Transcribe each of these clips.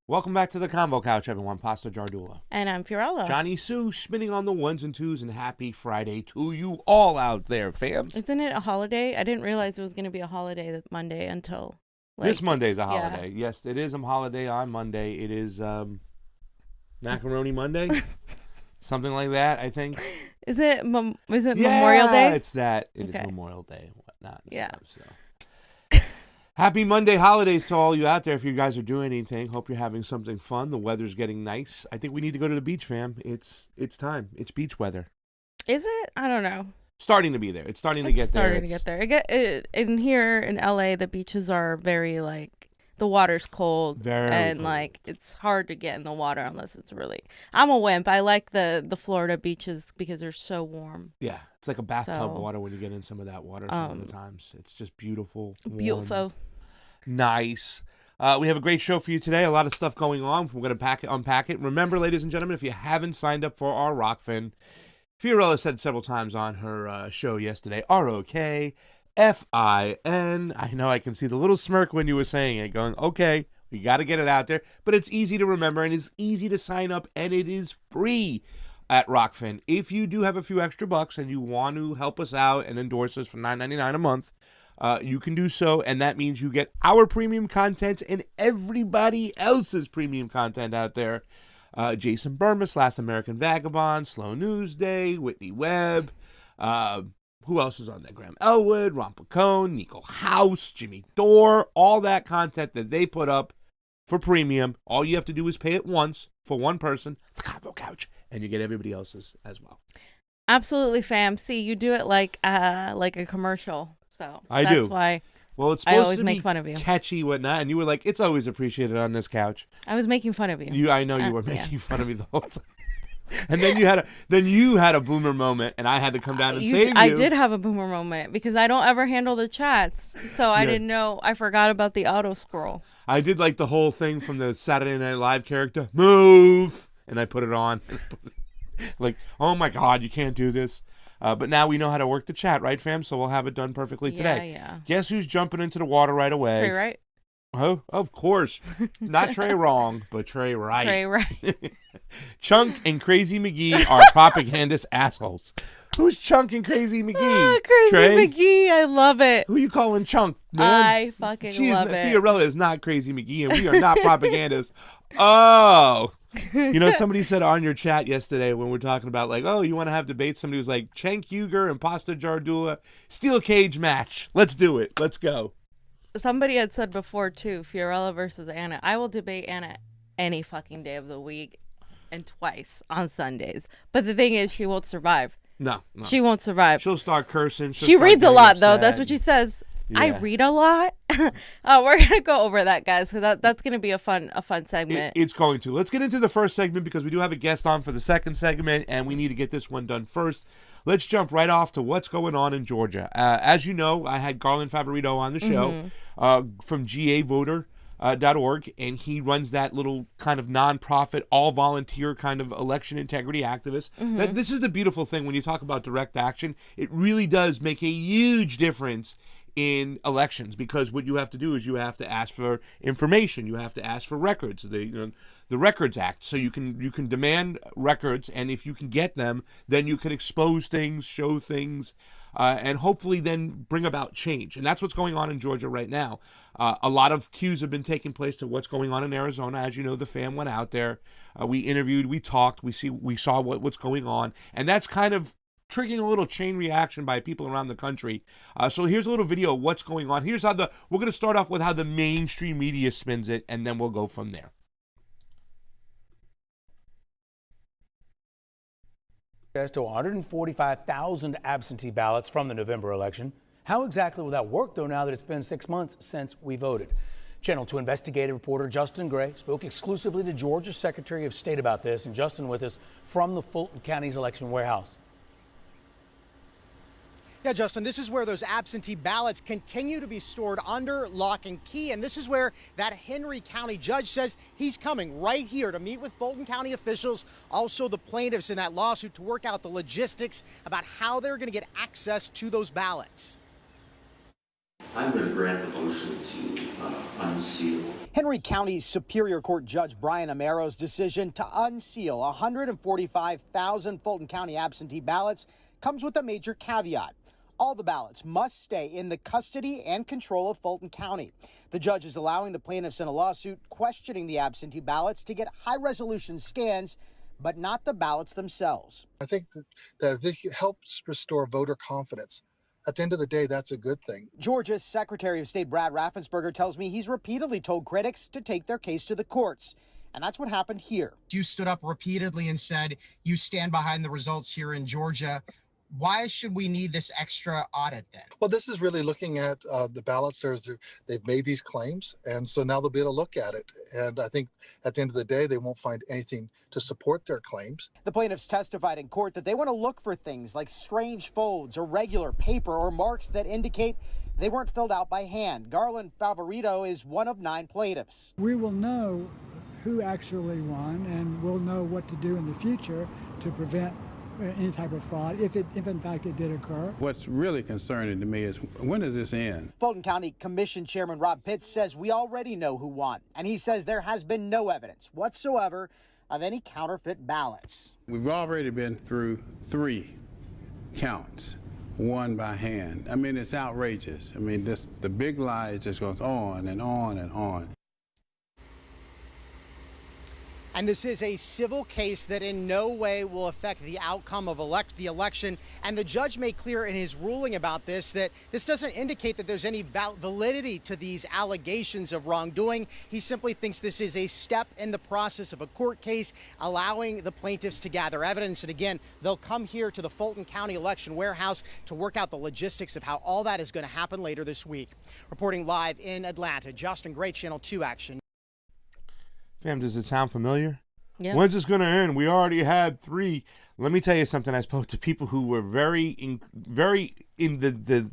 Welcome back to the Convo Couch, everyone. Pasta Jardula. And I'm Fiorella. Jonny Sue spinning on the ones and twos, and happy Friday to you all out there, fams. Isn't it a holiday? I didn't realize it was going to be a holiday that Monday until... this Monday's a holiday. Yeah. Yes, it is a holiday on Monday. It is Macaroni Monday. Something like that, I think. Is it Memorial Day? It's that. It is Okay. Memorial Day and whatnot. And Yeah. stuff, so. Happy Monday holidays to all you out there. If you guys are doing anything, hope you're having something fun. The weather's getting nice. I think we need to go to the beach, fam. It's time. It's beach weather. Is it? I don't know. Starting to be there. It's starting to get there. Starting to get there. In here in LA, the beaches are very like the water's cold, Very cold. like it's hard to get in the water unless it's really. I'm a wimp. I like the Florida beaches because they're so warm. Yeah, it's like a bathtub So, water when you get in some of that water some of the times. It's just beautiful. Warm, Beautiful. nice. We have a great show for you today. A lot of stuff going on. We're going to unpack it. Remember, ladies and gentlemen, if you haven't signed up for our Rokfin, Fiorella said several times on her show yesterday, Rokfin. I know I can see the little smirk when you were saying it, going, okay, we got to get it out there. But it's easy to remember, and it's easy to sign up, and it is free at Rokfin. If you do have a few extra bucks and you want to help us out and endorse us for $9.99 a month, you can do so, and that means you get our premium content and everybody else's premium content out there. Jason Burmis, Last American Vagabond, Slow News Day, Whitney Webb, who else is on that, Graham Elwood, Ron Placone, Niko House, Jimmy Dore, all that content that they put up for premium. All you have to do is pay it once for one person, the Convo Couch, and you get everybody else's as well. Absolutely, fam. See, you do it like a commercial. So I that's do. why Well, it's I supposed always to make be fun of you. catchy, whatnot, and you were like, it's always appreciated on this couch. I was making fun of you. I know you were yeah. making fun of me the whole time. And then you had a boomer moment, and I had to come down and save you. I did have a boomer moment because I don't ever handle the chats, so I didn't know. I forgot about the auto scroll. I did like the whole thing from the Saturday Night Live character, move, and I put it on. Like, oh my God, you can't do this. But now we know how to work the chat, right, fam? So we'll have it done perfectly today. Yeah. Guess who's jumping into the water right away? Trey, right? Oh, of course. Not Trey wrong, but Trey right. Trey, right. Chunk and Crazy McGee are propagandist assholes. Who's Chunk and Crazy McGee? Crazy Trey? McGee, I love it. Who you calling Chunk, man? I fucking love it. Fiorella is not Crazy McGee, and we are not propagandists. Oh. You know, somebody said on your chat yesterday when we're talking about, like, oh, you want to have debates? Somebody was like, Cenk Uygur and Pasta Jardula, steel cage match. Let's do it. Let's go. Somebody had said before, too, Fiorella versus Anna. I will debate Anna any fucking day of the week and twice on Sundays. But the thing is, she won't survive. No. She won't survive. She'll start cursing. She reads a lot, though. That's what she says. Yeah. I read a lot. We're gonna go over that, guys, because that's gonna be a fun segment. It's going to. Let's get into the first segment because we do have a guest on for the second segment, and we need to get this one done first. Let's jump right off to what's going on in Georgia. As you know, I had Garland Favorito on the show from gavoter.org, and he runs that little kind of nonprofit, all-volunteer kind of election integrity activist. This is the beautiful thing when you talk about direct action. It really does make a huge difference in elections, because what you have to do is you have to ask for information, you have to ask for records, the Records Act, so you can demand records, and if you can get them, then you can expose things, show things, and hopefully then bring about change. And that's what's going on in Georgia right now. A lot of cues have been taking place to what's going on in Arizona. As you know, the fam went out there, we interviewed, we talked, we saw what's going on, and that's kind of triggering a little chain reaction by people around the country. So here's a little video of what's going on. Here's how we're going to start off with how the mainstream media spins it, and then we'll go from there. As to 145,000 absentee ballots from the November election. How exactly will that work, though, now that it's been 6 months since we voted? Channel 2 investigative reporter Justin Gray spoke exclusively to Georgia's Secretary of State about this, and Justin with us from the Fulton County's election warehouse. Yeah, Justin, this is where those absentee ballots continue to be stored under lock and key. And this is where that Henry County judge says he's coming right here to meet with Fulton County officials, also the plaintiffs in that lawsuit, to work out the logistics about how they're going to get access to those ballots. I'm going to grant the motion to unseal. Henry County Superior Court Judge Brian Amero's decision to unseal 145,000 Fulton County absentee ballots comes with a major caveat. All the ballots must stay in the custody and control of Fulton County. The judge is allowing the plaintiffs in a lawsuit questioning the absentee ballots to get high-resolution scans, but not the ballots themselves. I think that it helps restore voter confidence. At the end of the day, that's a good thing. Georgia's Secretary of State Brad Raffensperger tells me he's repeatedly told critics to take their case to the courts. And that's what happened here. You stood up repeatedly and said you stand behind the results here in Georgia. Why should we need this extra audit then? Well, this is really looking at the ballots. They've made these claims, and so now they'll be able to look at it. And I think at the end of the day, they won't find anything to support their claims. The plaintiffs testified in court that they want to look for things like strange folds, irregular paper, or marks that indicate they weren't filled out by hand. Garland Favorito is one of 9 plaintiffs. We will know who actually won, and we'll know what to do in the future to prevent any type of fraud, if in fact it did occur. What's really concerning to me is, when does this end? Fulton County Commission Chairman Rob Pitts says we already know who won, and he says there has been no evidence whatsoever of any counterfeit ballots. We've already been through 3 counts, won by hand. I mean, it's outrageous. I mean, the big lie just goes on and on and on. And this is a civil case that in no way will affect the outcome of the election. And the judge made clear in his ruling about this that this doesn't indicate that there's any validity to these allegations of wrongdoing. He simply thinks this is a step in the process of a court case, allowing the plaintiffs to gather evidence. And again, they'll come here to the Fulton County Election Warehouse to work out the logistics of how all that is going to happen later this week. Reporting live in Atlanta, Justin Gray, Channel 2 Action. Fam, does it sound familiar? Yeah. When's this going to end? We already had 3. Let me tell you something. I spoke to people who were very in the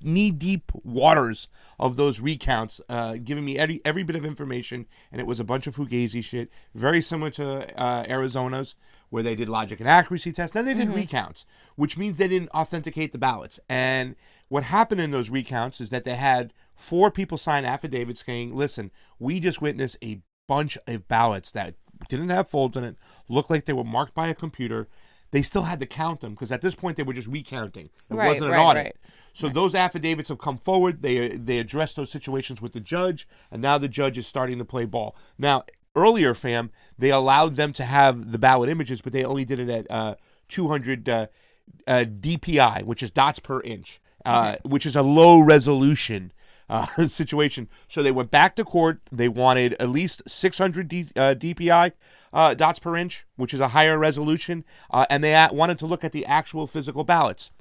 knee-deep waters of those recounts, giving me every bit of information, and it was a bunch of fugazi shit, very similar to Arizona's, where they did logic and accuracy tests. Then they did recounts, which means they didn't authenticate the ballots. And what happened in those recounts is that they had 4 people sign affidavits saying, listen, we just witnessed a bunch of ballots that didn't have folds in it, looked like they were marked by a computer. They still had to count them because at this point they were just recounting. It wasn't an audit. Right. So those affidavits have come forward. They addressed those situations with the judge, and now the judge is starting to play ball. Now, earlier, fam, they allowed them to have the ballot images, but they only did it at 200 DPI, which is dots per inch, which is a low resolution situation. So they went back to court. They wanted at least 600 DPI dots per inch, which is a higher resolution, and they wanted to look at the actual physical ballots.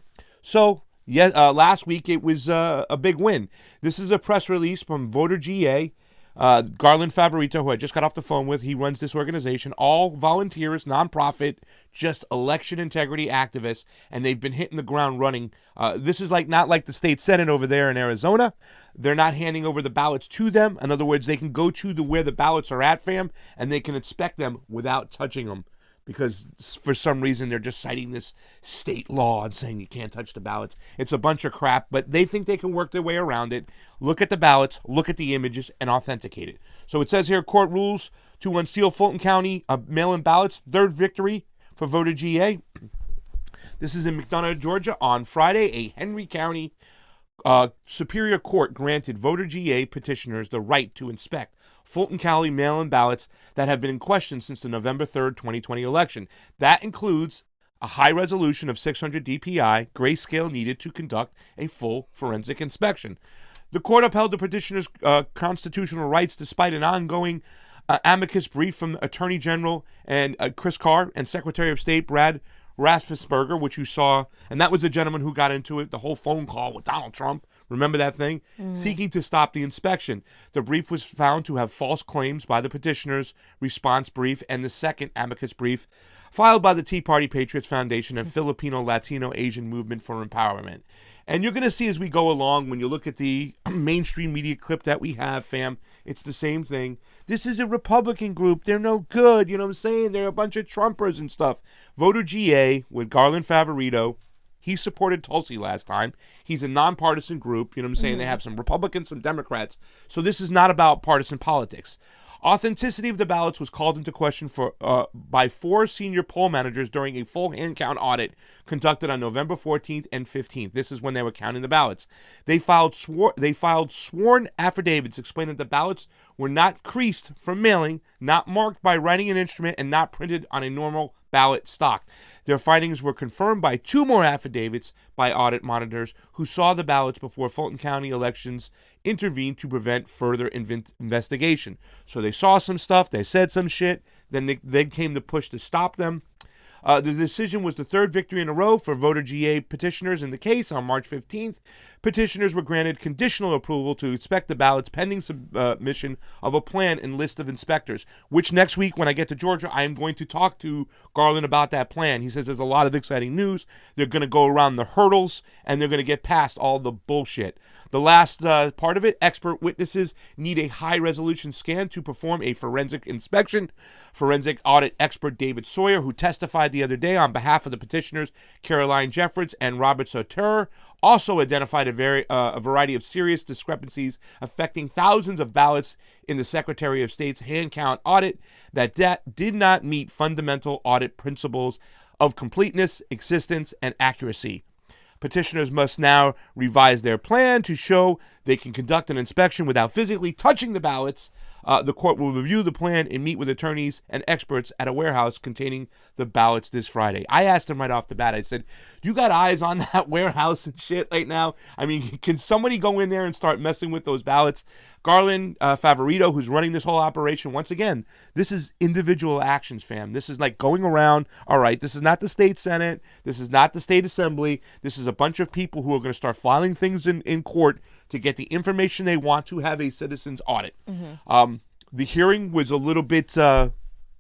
So last week it was a big win. This is a press release from Voter GA. Garland Favorito, who I just got off the phone with, he runs this organization, all volunteers, nonprofit, just election integrity activists, and they've been hitting the ground running. This is not like the state Senate over there in Arizona. They're not handing over the ballots to them. In other words, they can go to where the ballots are at, fam, and they can inspect them without touching them. Because for some reason they're just citing this state law and saying you can't touch the ballots. It's a bunch of crap, but they think they can work their way around it. Look at the ballots, look at the images, and authenticate it. So it says here, court rules to unseal Fulton County mail-in ballots, 3rd victory for Voter GA. This is in McDonough, Georgia. On Friday, a Henry County Superior Court granted Voter GA petitioners the right to inspect Fulton County mail-in ballots that have been in question since the November 3rd, 2020 election. That includes a high resolution of 600 DPI, grayscale needed to conduct a full forensic inspection. The court upheld the petitioner's constitutional rights despite an ongoing amicus brief from Attorney General and Chris Carr and Secretary of State Brad Raffensperger, which you saw, and that was the gentleman who got into it, the whole phone call with Donald Trump. Remember that thing? Seeking to stop the inspection. The brief was found to have false claims by the petitioner's response brief and the second amicus brief filed by the Tea Party Patriots Foundation and Filipino Latino Asian Movement for Empowerment. And you're going to see as we go along, when you look at the mainstream media clip that we have, fam, it's the same thing. This is a Republican group. They're no good. You know what I'm saying? They're a bunch of Trumpers and stuff. Voter GA with Garland Favorito. He supported Tulsi last time. He's a nonpartisan group. You know what I'm saying? They have some Republicans, some Democrats. So this is not about partisan politics. Authenticity of the ballots was called into question by 4 senior poll managers during a full hand count audit conducted on November 14th and 15th. This is when they were counting the ballots. They filed sworn affidavits explaining that the ballots were not creased from mailing, not marked by writing an instrument, and not printed on a normal ballot stock. Their findings were confirmed by 2 more affidavits by audit monitors who saw the ballots before Fulton County Elections intervened to prevent further investigation. So they saw some stuff, they said some shit, then they came to push to stop them. The decision was the 3rd victory in a row for voter GA petitioners in the case. On March 15th, petitioners were granted conditional approval to inspect the ballots pending submission of a plan and list of inspectors, which next week when I get to Georgia, I am going to talk to Garland about that plan. He says there's a lot of exciting news. They're going to go around the hurdles, and they're going to get past all the bullshit. The last part of it, expert witnesses need a high-resolution scan to perform a forensic inspection. Forensic audit expert David Sawyer, who testified the other day on behalf of the petitioners Caroline Jeffords and Robert Sauter, also identified a variety of serious discrepancies affecting thousands of ballots in the Secretary of State's hand count audit that did not meet fundamental audit principles of completeness, existence, and accuracy. Petitioners must now revise their plan to show they can conduct an inspection without physically touching the ballots. The court will review the plan and meet with attorneys and experts at a warehouse containing the ballots this Friday. I asked him right off the bat, I said, you got eyes on that warehouse and shit right now? I mean, can somebody go in there and start messing with those ballots? Garland Favorito, who's running this whole operation, once again, this is individual actions, fam. This is like going around, all right, this is not the state senate, this is not the state assembly, this is a bunch of people who are going to start filing things in court to get the information they want to have a citizen's audit. The hearing was a little bit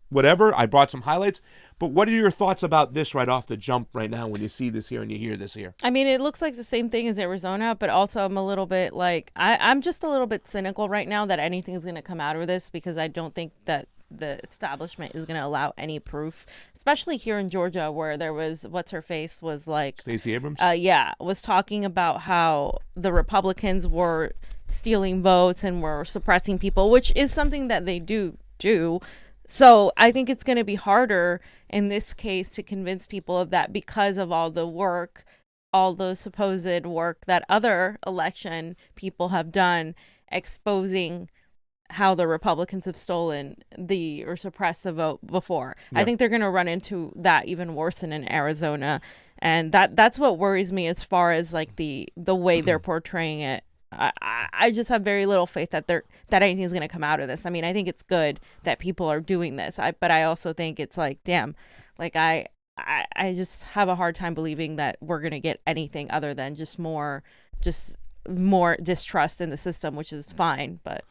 whatever. I brought some highlights. But what are your thoughts about this right off the jump right now when you see this here and you hear this here? I mean, it looks like the same thing as Arizona, but also I'm a little bit like, I'm just a little bit cynical right now that anything's going to come out of this because I don't think that the establishment is going to allow any proof, especially here in Georgia where there was, what's her face was like. Stacey Abrams? Was talking about how the Republicans were stealing votes and were suppressing people, which is something that they do. So I think it's going to be harder in this case to convince people of that because of all the work, all the supposed work that other election people have done exposing how the Republicans have stolen or suppressed the vote before. Yeah. I think they're going to run into that even worse than in Arizona. And that's what worries me as far as like the way they're portraying it. I just have very little faith that anything's going to come out of this. I mean, I think it's good that people are doing this, but I also think it's like, damn, like I just have a hard time believing that we're going to get anything other than just more distrust in the system, which is fine, but.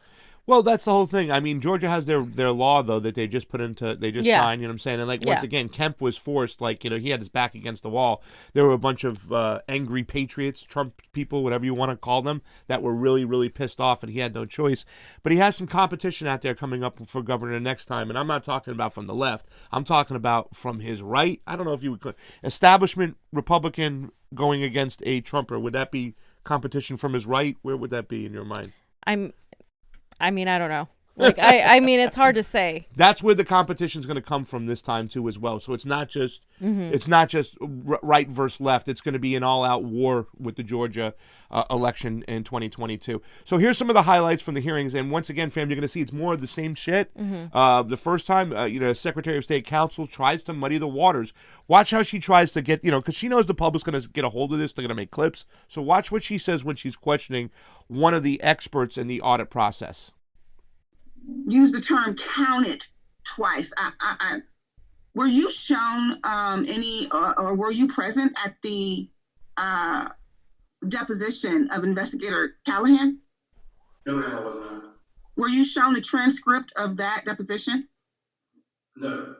Well, that's the whole thing. I mean, Georgia has their law, though, that they just signed, you know what I'm saying? And, like, once again, Kemp was forced, like, you know, he had his back against the wall. There were a bunch of angry patriots, Trump people, whatever you want to call them, that were really, really pissed off, and he had no choice. But he has some competition out there coming up for governor next time, and I'm not talking about from the left. I'm talking about from his right. I don't know if you would establishment Republican going against a Trumper. Would that be competition from his right? Where would that be in your mind? I mean, I don't know. Like, I mean, it's hard to say. That's where the competition is going to come from this time too, as well. So it's not just right versus left. It's going to be an all-out war with the Georgia election in 2022. So here's some of the highlights from the hearings. And once again, fam, you're going to see it's more of the same shit. The first time, Secretary of State Counsel tries to muddy the waters. Watch how she tries to get, because she knows the public's going to get a hold of this. They're going to make clips. So watch what she says when she's questioning one of the experts in the audit process. Use the term counted twice. Were you shown any, or were you present at the deposition of Investigator Callahan? No, ma'am, I was not. Were you shown a transcript of that deposition? No.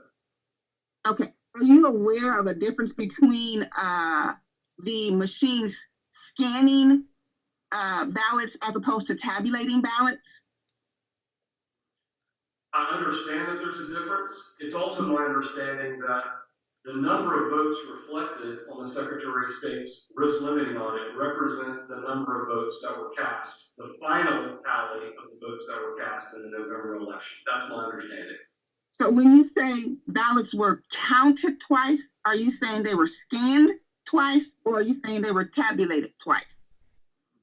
Okay. Are you aware of a difference between the machines scanning ballots as opposed to tabulating ballots? I understand that there's a difference. It's also my understanding that The number of votes reflected on the Secretary of State's risk limiting audit represent the number of votes that were cast, the final tally of the votes that were cast in the November election. That's my understanding. So when you say ballots were counted twice, are you saying they were scanned twice, or are you saying they were tabulated twice?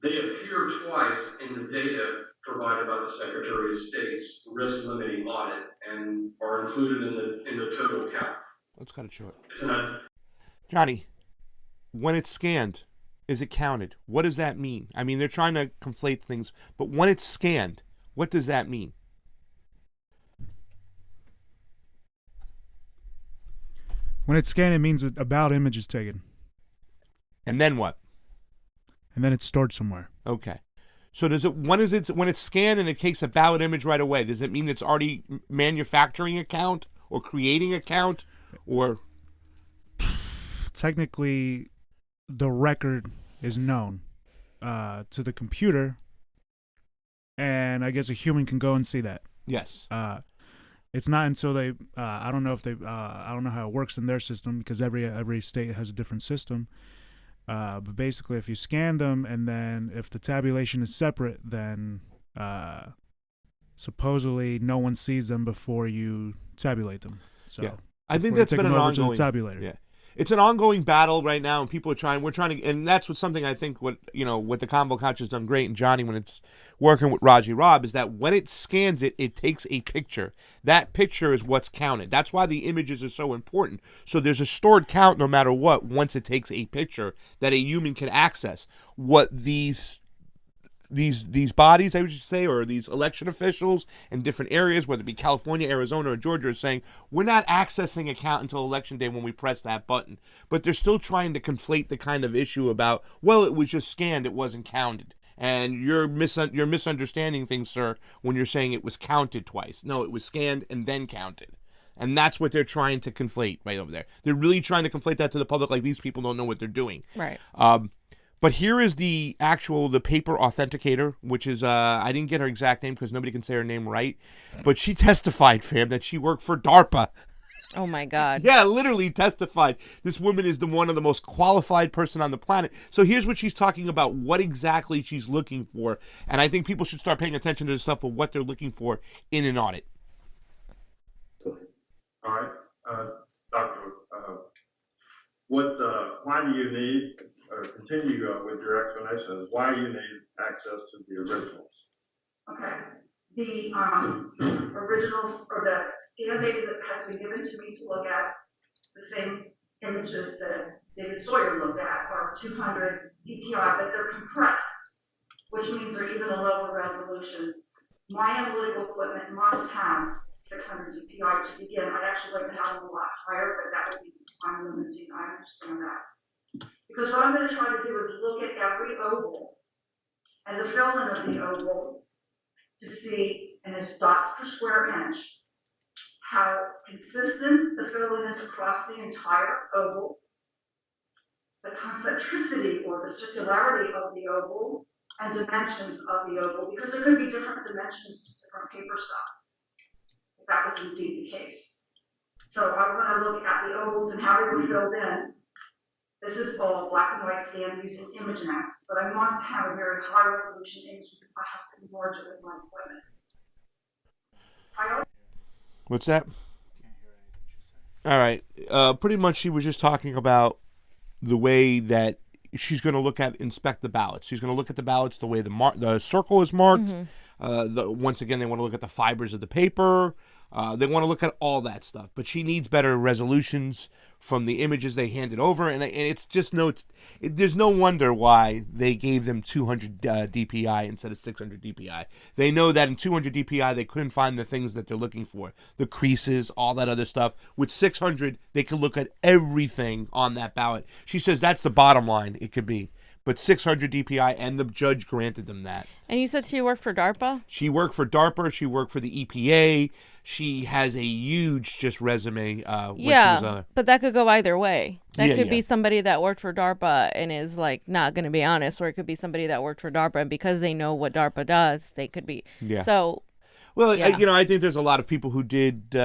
They appear twice in the data provided by the Secretary of State's risk limiting audit and are included in the total count. Let's cut it short. It's not. Johnny, when it's scanned, is it counted? What does that mean? I mean, they're trying to conflate things, but when it's scanned, what does that mean? When it's scanned, it means a ballot image is taken. And then what? And then it's stored somewhere. Okay. So when it's scanned and it takes a ballot image right away, does it mean it's already manufacturing a count or creating a count or? Technically, the record is known to the computer, and I guess a human can go and see that. Yes. It's not until they. I don't know if they. I don't know how it works in their system because every state has a different system. But basically, if you scan them and then if the tabulation is separate, then supposedly no one sees them before you tabulate them. So yeah. I think that's been an ongoing tabulator. Yeah. It's an ongoing battle right now, and people are we're trying to, and that's something I think what the Convo Couch has done great, and Johnny, when it's working with Raji Rob, is that when it scans it, it takes a picture. That picture is what's counted. That's why the images are so important. So there's a stored count no matter what once it takes a picture that a human can access. What these bodies, I would say, or these election officials in different areas, whether it be California, Arizona, or Georgia, are saying, we're not accessing a count until Election Day when we press that button. But they're still trying to conflate the kind of issue about, well, it was just scanned, it wasn't counted. And you're misunderstanding things, sir, when you're saying it was counted twice. No, it was scanned and then counted. And that's what they're trying to conflate right over there. They're really trying to conflate that to the public like these people don't know what they're doing. Right. But here is the paper authenticator, which is, I didn't get her exact name because nobody can say her name right, but she testified, fam, that she worked for DARPA. Oh, my God. Yeah, literally testified. This woman is one of the most qualified person on the planet. So here's what she's talking about, what exactly she's looking for. And I think people should start paying attention to the stuff of what they're looking for in an audit. All right. Doctor, why do you need, or continue with your explanations, why do you need access to the originals? Okay. The originals or the scan data that has been given to me to look at, the same images that David Sawyer looked at are 200 DPI, but they're compressed, which means they're even a lower resolution. My analytical equipment must have 600 DPI to begin. I'd actually like to have them a lot higher, but that would be time limiting. I understand that. Because what I'm going to try to do is look at every oval and the fill-in of the oval to see, in its dots per square inch, how consistent the fill-in is across the entire oval, the concentricity or the circularity of the oval, and dimensions of the oval, because there could be different dimensions to different paper stock, if that was indeed the case. So I'm going to look at the ovals and how they were filled in. This is all black and white scan using image analysis, but I must have a very high resolution image because I have to enlarge it with my equipment. What's that? All right. Pretty much she was just talking about the way that she's going to inspect the ballots. She's going to look at the ballots the way the circle is marked. Mm-hmm. Once again, they want to look at the fibers of the paper. They want to look at all that stuff. But she needs better resolutions from the images they handed over. And it's just there's no wonder why they gave them 200 DPI instead of 600 DPI. They know that in 200 DPI, they couldn't find the things that they're looking for. The creases, all that other stuff. With 600, they can look at everything on that ballot. She says that's the bottom line it could be. But 600 DPI, and the judge granted them that. And you said she worked for DARPA? She worked for DARPA. She worked for the EPA. She has a huge resume. But that could go either way. That could be somebody that worked for DARPA and is not going to be honest, or it could be somebody that worked for DARPA and because they know what DARPA does, they could be. Yeah. So. Well, I think there's a lot of people who did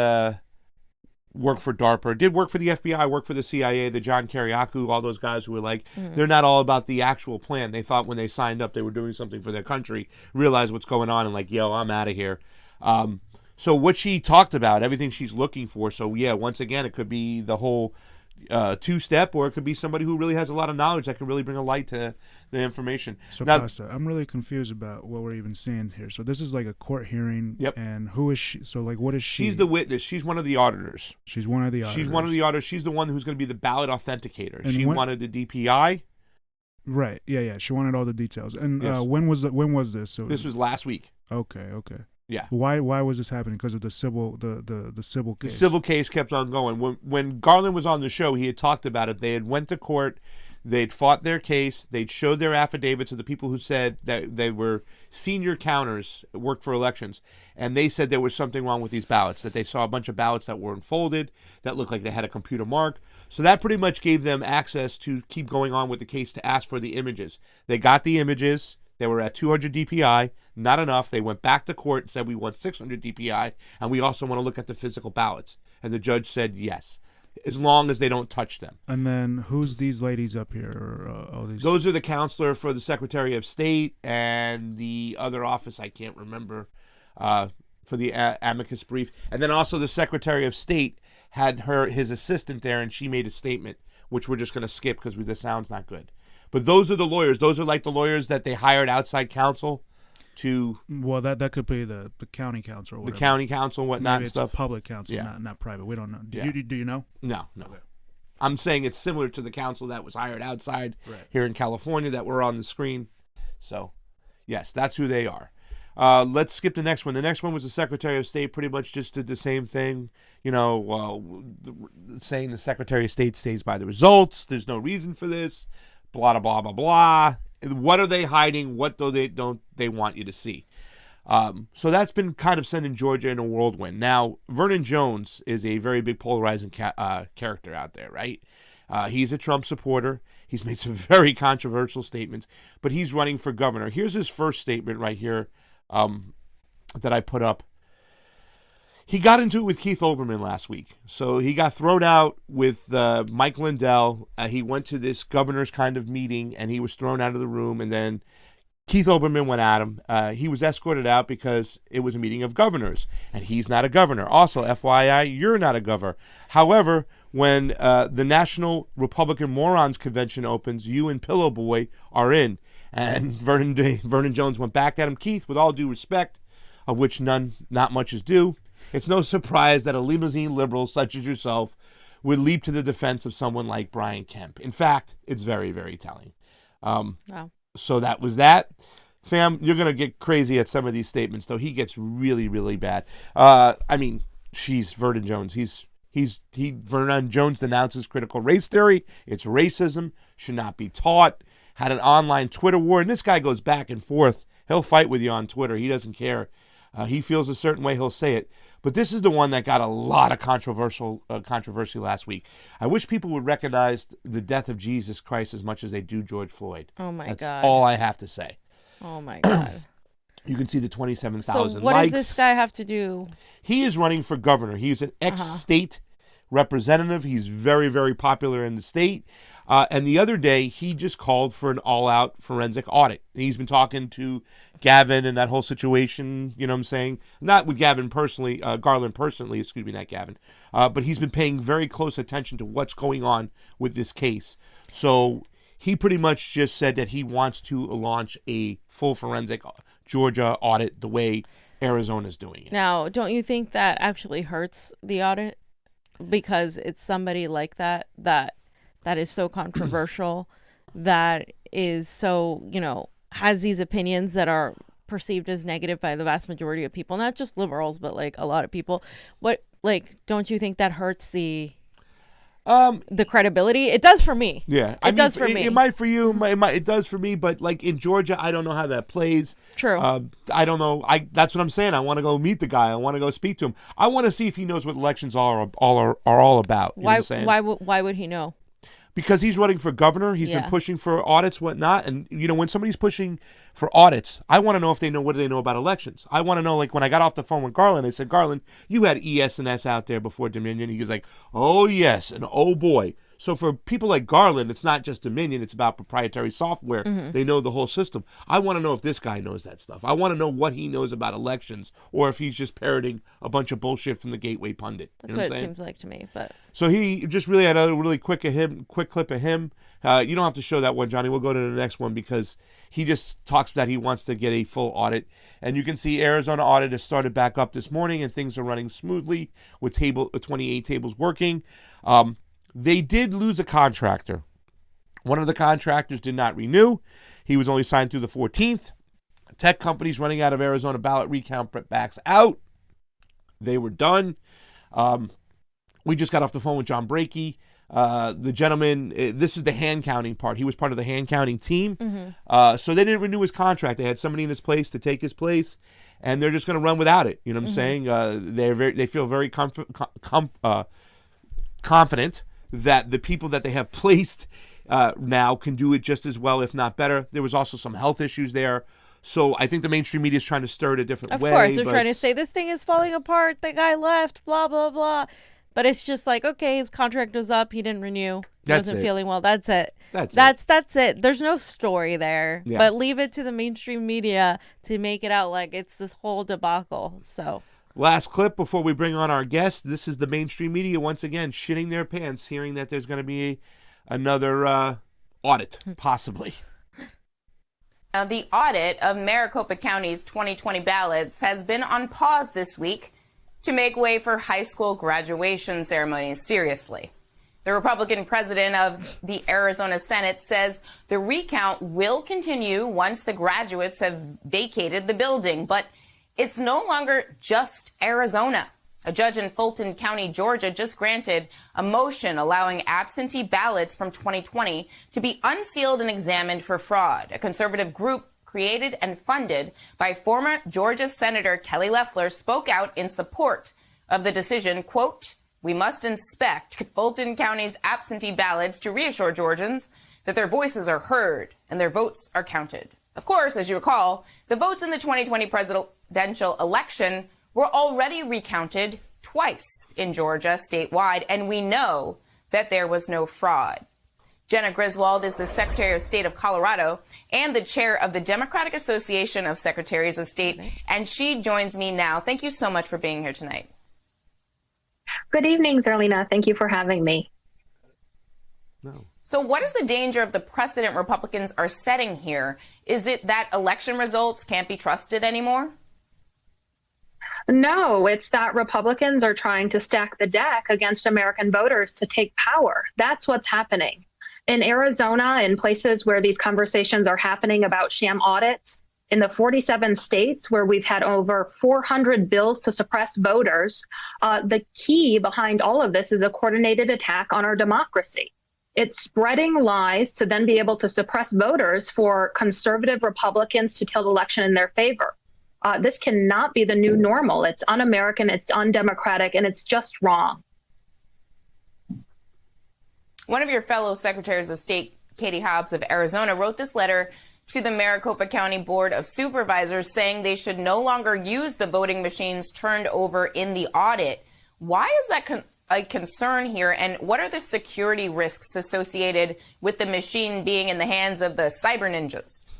work for DARPA, did work for the FBI, worked for the CIA, the John Kiriakou, all those guys who were like, they're not all about the actual plan. They thought when they signed up they were doing something for their country, realized what's going on and like, yo, I'm out of here. So what she talked about, everything she's looking for. So yeah, once again, it could be the whole two-step, or it could be somebody who really has a lot of knowledge that can really bring a light to the information. So now, Costa, I'm really confused about what we're even seeing here. So this is like a court hearing. Yep. And who is she? So like, what is she? She's the witness. She's one of the auditors. She's one of the auditors. She's one of the auditors. She's the one who's going to be the ballot authenticator. And she wanted the DPI. Right. Yeah. She wanted all the details. And Yes. when was this? So This was last week. Okay. Yeah. Why was this happening? Because of the civil civil case. The civil case kept on going. When Garland was on the show, he had talked about it. They had went to court. They'd fought their case. They'd showed their affidavits of the people who said that they were senior counters, worked for elections, and they said there was something wrong with these ballots, that they saw a bunch of ballots that weren't folded, that looked like they had a computer mark. So that pretty much gave them access to keep going on with the case to ask for the images. They got the images. They were at 200 DPI, not enough. They went back to court and said, we want 600 DPI, and we also want to look at the physical ballots. And the judge said yes, as long as they don't touch them. And then who's these ladies up here? All these? Those are the counselor for the Secretary of State and the other office, I can't remember, for the amicus brief. And then also the Secretary of State had his assistant there, and she made a statement, which we're just going to skip because the sound's not good. But those are the lawyers. Those are like the lawyers that they hired outside counsel to. Well, that could be the county council or whatever. The county council and whatnot. Maybe and it's stuff. Public council, Yeah. not private. We don't know. Do Yeah. you know? No. Okay. I'm saying it's similar to the council that was hired outside Right. here in California that were on the screen. So, yes, that's who they are. Let's skip the next one. The next one was the Secretary of State. Pretty much just did the same thing. Saying the Secretary of State stays by the results. There's no reason for this. Blah, blah, blah, blah. What are they hiding? What don't they want you to see? So that's been kind of sending Georgia in a whirlwind. Now, Vernon Jones is a very big polarizing character out there, right? He's a Trump supporter. He's made some very controversial statements, but he's running for governor. Here's his first statement right here that I put up. He got into it with Keith Olbermann last week. So he got thrown out with Mike Lindell. He went to this governor's kind of meeting, and he was thrown out of the room, and then Keith Olbermann went at him. He was escorted out because it was a meeting of governors, and he's not a governor. Also, FYI, you're not a governor. However, when the National Republican Morons Convention opens, you and Pillow Boy are in. And Vernon Jones went back at him. Keith, with all due respect, of which not much is due, it's no surprise that a limousine liberal such as yourself would leap to the defense of someone like Brian Kemp. In fact, it's very, very telling. Wow. So that was that. Fam, you're going to get crazy at some of these statements, though. He gets really, really bad. Vernon Jones. Vernon Jones denounces critical race theory. It's racism, should not be taught. Had an online Twitter war, and this guy goes back and forth. He'll fight with you on Twitter. He doesn't care. He feels a certain way, he'll say it. But this is the one that got a lot of controversy last week. I wish people would recognize the death of Jesus Christ as much as they do George Floyd. Oh, my God. That's all I have to say. Oh, my God. You can see the 27,000 likes. So what does this guy have to do? He is running for governor. He's an ex-state representative. He's very, very popular in the state. And the other day, he just called for an all-out forensic audit. He's been talking to Gavin and that whole situation, you know what I'm saying? Not with Gavin personally, Garland personally, not Gavin. But he's been paying very close attention to what's going on with this case. So he pretty much just said that he wants to launch a full forensic Georgia audit the way Arizona's doing it. Now, don't you think that actually hurts the audit? Because it's somebody like that is so controversial, that is so, has these opinions that are perceived as negative by the vast majority of people, not just liberals, but like a lot of people. Don't you think that hurts the credibility? It does for me. Yeah. It does for me. It might for you. It does for me. But like in Georgia, I don't know how that plays. True. I don't know. That's what I'm saying. I want to go meet the guy. I want to go speak to him. I want to see if he knows what elections are all about. You know what I'm saying? Why would he know? Because he's running for governor. He's Yeah. been pushing for audits, whatnot. And, when somebody's pushing for audits. I want to know if they know what do they know about elections. I want to know, like when I got off the phone with Garland, I said, Garland, you had ES&S out there before Dominion. He was like, oh yes, and oh boy. So for people like Garland, it's not just Dominion, it's about proprietary software. They know the whole system. I want to know if this guy knows that stuff. I want to know what he knows about elections, or if he's just parroting a bunch of bullshit from the Gateway pundit. That's what it seems like to me. But so he just really had a really quick clip of him. You don't have to show that one, Johnny. We'll go to the next one because he just talks that he wants to get a full audit. And you can see Arizona audit has started back up this morning and things are running smoothly with 28 tables working. They did lose a contractor. One of the contractors did not renew. He was only signed through the 14th. Tech companies running out of Arizona ballot recount backs out. They were done. We just got off the phone with John Brakey. The gentleman, this is the hand counting part. He was part of the hand counting team. So they didn't renew his contract. They had somebody in his place to take his place, and they're just going to run without it. You know what I'm saying? They feel very confident that the people that they have placed now can do it just as well, if not better. There was also some health issues there. So I think the mainstream media is trying to stir it a different way. Of course, they're trying to say this thing is falling apart. The guy left, blah, blah, blah. But it's just like, okay, his contract was up. He didn't renew. He wasn't feeling well. That's it. That's it. There's no story there. Yeah. But leave it to the mainstream media to make it out like it's this whole debacle. So... Last clip before we bring on our guest. This is the mainstream media once again shitting their pants, hearing that there's going to be another audit, possibly. Now, the audit of Maricopa County's 2020 ballots has been on pause this week to make way for high school graduation ceremonies. Seriously. The Republican president of the Arizona Senate says the recount will continue once the graduates have vacated the building, but it's no longer just Arizona. A judge in Fulton County, Georgia, just granted a motion allowing absentee ballots from 2020 to be unsealed and examined for fraud. A conservative group created and funded by former Georgia Senator Kelly Loeffler spoke out in support of the decision, quote, "We must inspect Fulton County's absentee ballots to reassure Georgians that their voices are heard and their votes are counted." Of course, as you recall, the votes in the 2020 presidential election were already recounted twice in Georgia statewide, and we know that there was no fraud. Jenna Griswold is the Secretary of State of Colorado and the chair of the Democratic Association of Secretaries of State, and she joins me now. Thank you so much for being here tonight. Good evening, Zerlina. Thank you for having me. So what is the danger of the precedent Republicans are setting here? Is it that election results can't be trusted anymore? No, it's that Republicans are trying to stack the deck against American voters to take power. That's what's happening. In Arizona, in places where these conversations are happening about sham audits, in the 47 states where we've had over 400 bills to suppress voters, the key behind all of this is a coordinated attack on our democracy. It's spreading lies to then be able to suppress voters for conservative Republicans to tilt election in their favor. This cannot be the new normal. It's un-American, it's undemocratic, and it's just wrong. One of your fellow secretaries of state, Katie Hobbs of Arizona, wrote this letter to the Maricopa County Board of Supervisors saying they should no longer use the voting machines turned over in the audit. Why is that a concern here, and what are the security risks associated with the machine being in the hands of the cyber ninjas?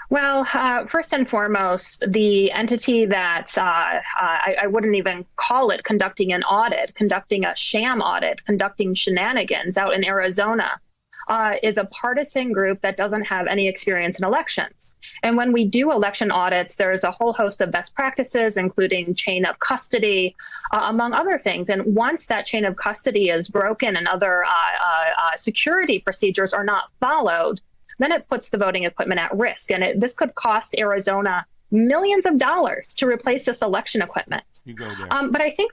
Well, first and foremost, the entity that I wouldn't even call it conducting an audit, conducting a sham audit, conducting shenanigans out in Arizona, is a partisan group that doesn't have any experience in elections. And when we do election audits, there's a whole host of best practices, including chain of custody, among other things. And once that chain of custody is broken and other security procedures are not followed, then it puts the voting equipment at risk. And this could cost Arizona millions of dollars to replace this election equipment. You go there. But I think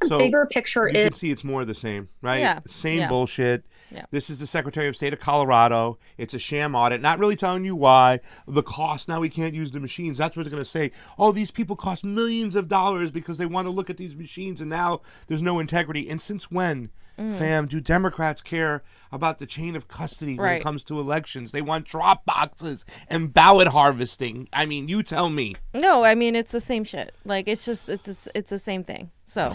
the bigger picture you can see it's more of the same, right? Yeah. Same bullshit. Yeah. This is the Secretary of State of Colorado. It's a sham audit, not really telling you why. The cost, now we can't use the machines. That's what they're going to say. Oh, these people cost millions of dollars because they want to look at these machines, and now there's no integrity. And since when, fam, do Democrats care about the chain of custody when it comes to elections? They want drop boxes and ballot harvesting. I mean, you tell me. No, I mean, it's the same shit. Like, it's the same thing. So,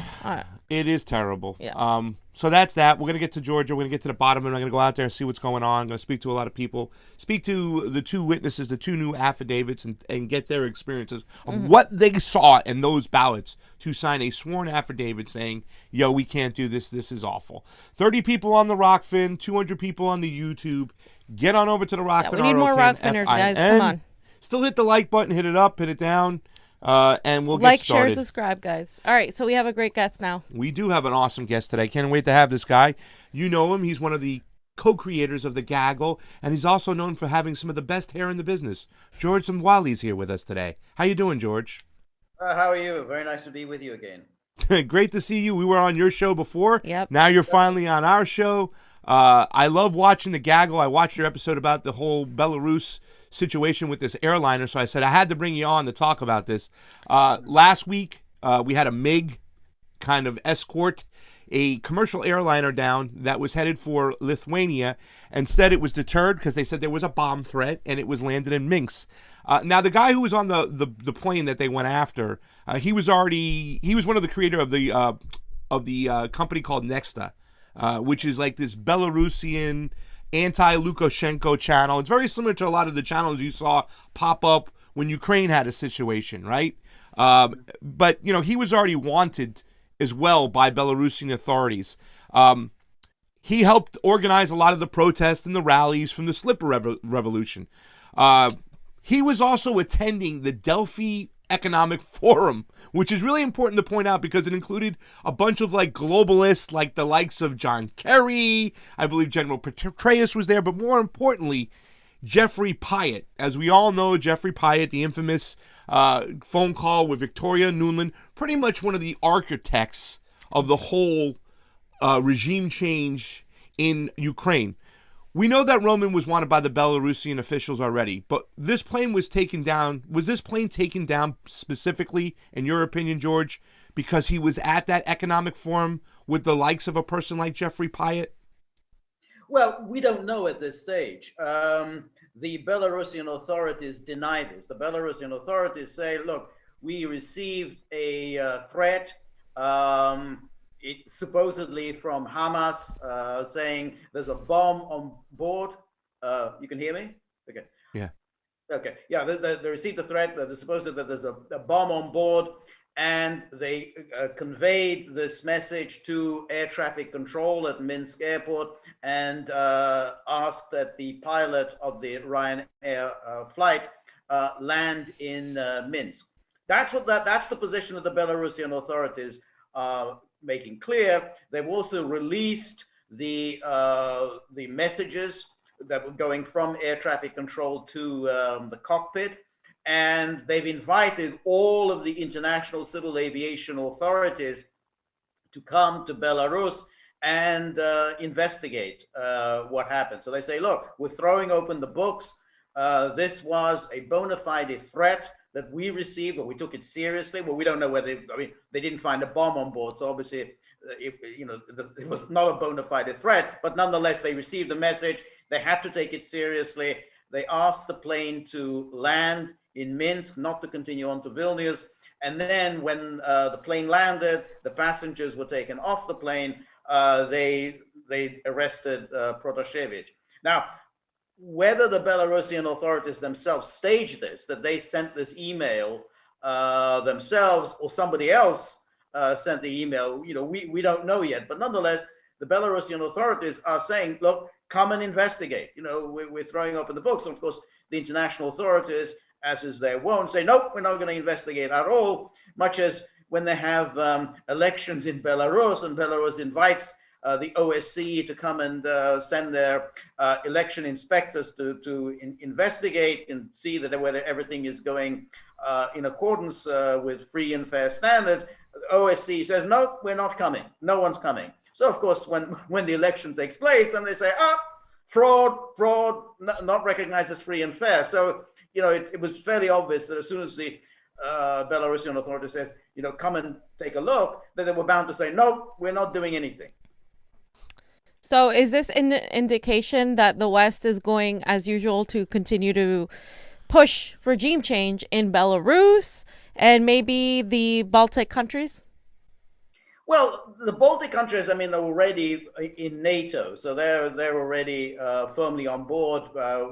it is terrible. Yeah. So that's that. We're going to get to Georgia. We're going to get to the bottom, and I'm going to go out there and see what's going on. I'm going to speak to a lot of people, speak to the two witnesses, the two new affidavits, and get their experiences of what they saw in those ballots to sign a sworn affidavit saying, yo, we can't do this. This is awful. 30 people on the Rokfin, 200 people on the YouTube. Get on over to the Rokfin. We need more Rokfinners, guys. Come on. Still hit the like button, hit it up, hit it down. And we'll get like, started. share, subscribe, guys. All right, so we have a great guest now. We do have an awesome guest today. Can't wait to have this guy. You know him. He's one of the co-creators of the Gaggle, and he's also known for having some of the best hair in the business. George Mwali's here with us today. How you doing, George? How are you? Very nice to be with you again. Great to see you. We were on your show before. Yep. Now you're finally on our show. I love watching the Gaggle. I watched your episode about the whole Belarus situation with this airliner, so I said I had to bring you on to talk about this. Last week, we had a MiG kind of escort a commercial airliner down that was headed for Lithuania. Instead, it was deterred because they said there was a bomb threat, and it was landed in Minsk. Now, the guy who was on the plane that they went after, he was one of the creator of the company called Nexta, which is like this Belarusian anti-Lukashenko channel. It's very similar to a lot of the channels you saw pop up when Ukraine had a situation, right? But, you know, he was already wanted as well by Belarusian authorities. He helped organize a lot of the protests and the rallies from the Slipper Revolution. He was also attending the Delphi Economic Forum, which is really important to point out because it included a bunch of like globalists, like the likes of John Kerry. I believe General Petraeus was there, but more importantly, Jeffrey Pyatt. As we all know, Jeffrey Pyatt, the infamous phone call with Victoria Nuland, pretty much one of the architects of the whole regime change in Ukraine. We know that Roman was wanted by the Belarusian officials already, but this plane was taken down. Was this plane taken down specifically, in your opinion, George, because he was at that economic forum with the likes of a person like Jeffrey Pyatt? Well, we don't know at this stage. The Belarusian authorities deny this. The Belarusian authorities say, look, we received a threat, supposedly from Hamas, saying there's a bomb on board. You can hear me? Okay. Yeah. Okay. Yeah, they received a threat that supposedly that there's a bomb on board, and they conveyed this message to air traffic control at Minsk airport and asked that the pilot of the Ryanair flight land in Minsk. That's the position of the Belarusian authorities making clear. They've also released the messages that were going from air traffic control to the cockpit. And they've invited all of the international civil aviation authorities to come to Belarus and investigate what happened. So they say, look, we're throwing open the books. This was a bona fide threat that we received, but we took it seriously. Well, we don't know whether, they didn't find a bomb on board. So obviously, it was not a bona fide threat, but nonetheless, they received the message. They had to take it seriously. They asked the plane to land in Minsk, not to continue on to Vilnius. And then when the plane landed, the passengers were taken off the plane. They arrested Protashevich. Now, whether the Belarusian authorities themselves staged this, that they sent this email themselves or somebody else sent the email, we don't know yet. But nonetheless, the Belarusian authorities are saying, look, come and investigate. We're throwing open the books. And of course, the international authorities, as is their wont, say, nope, we're not going to investigate at all, much as when they have elections in Belarus and Belarus invites the OSCE to come and send their election inspectors to investigate and see that whether everything is going in accordance with free and fair standards. The OSCE says, no, we're not coming. No one's coming. So of course, when the election takes place, then they say, fraud, not recognized as free and fair. So, it was fairly obvious that as soon as the Belarusian authority says, come and take a look, that they were bound to say, no, we're not doing anything. So is this an indication that the West is going, as usual, to continue to push regime change in Belarus and maybe the Baltic countries? Well, the Baltic countries, they're already in NATO, so they're already firmly on board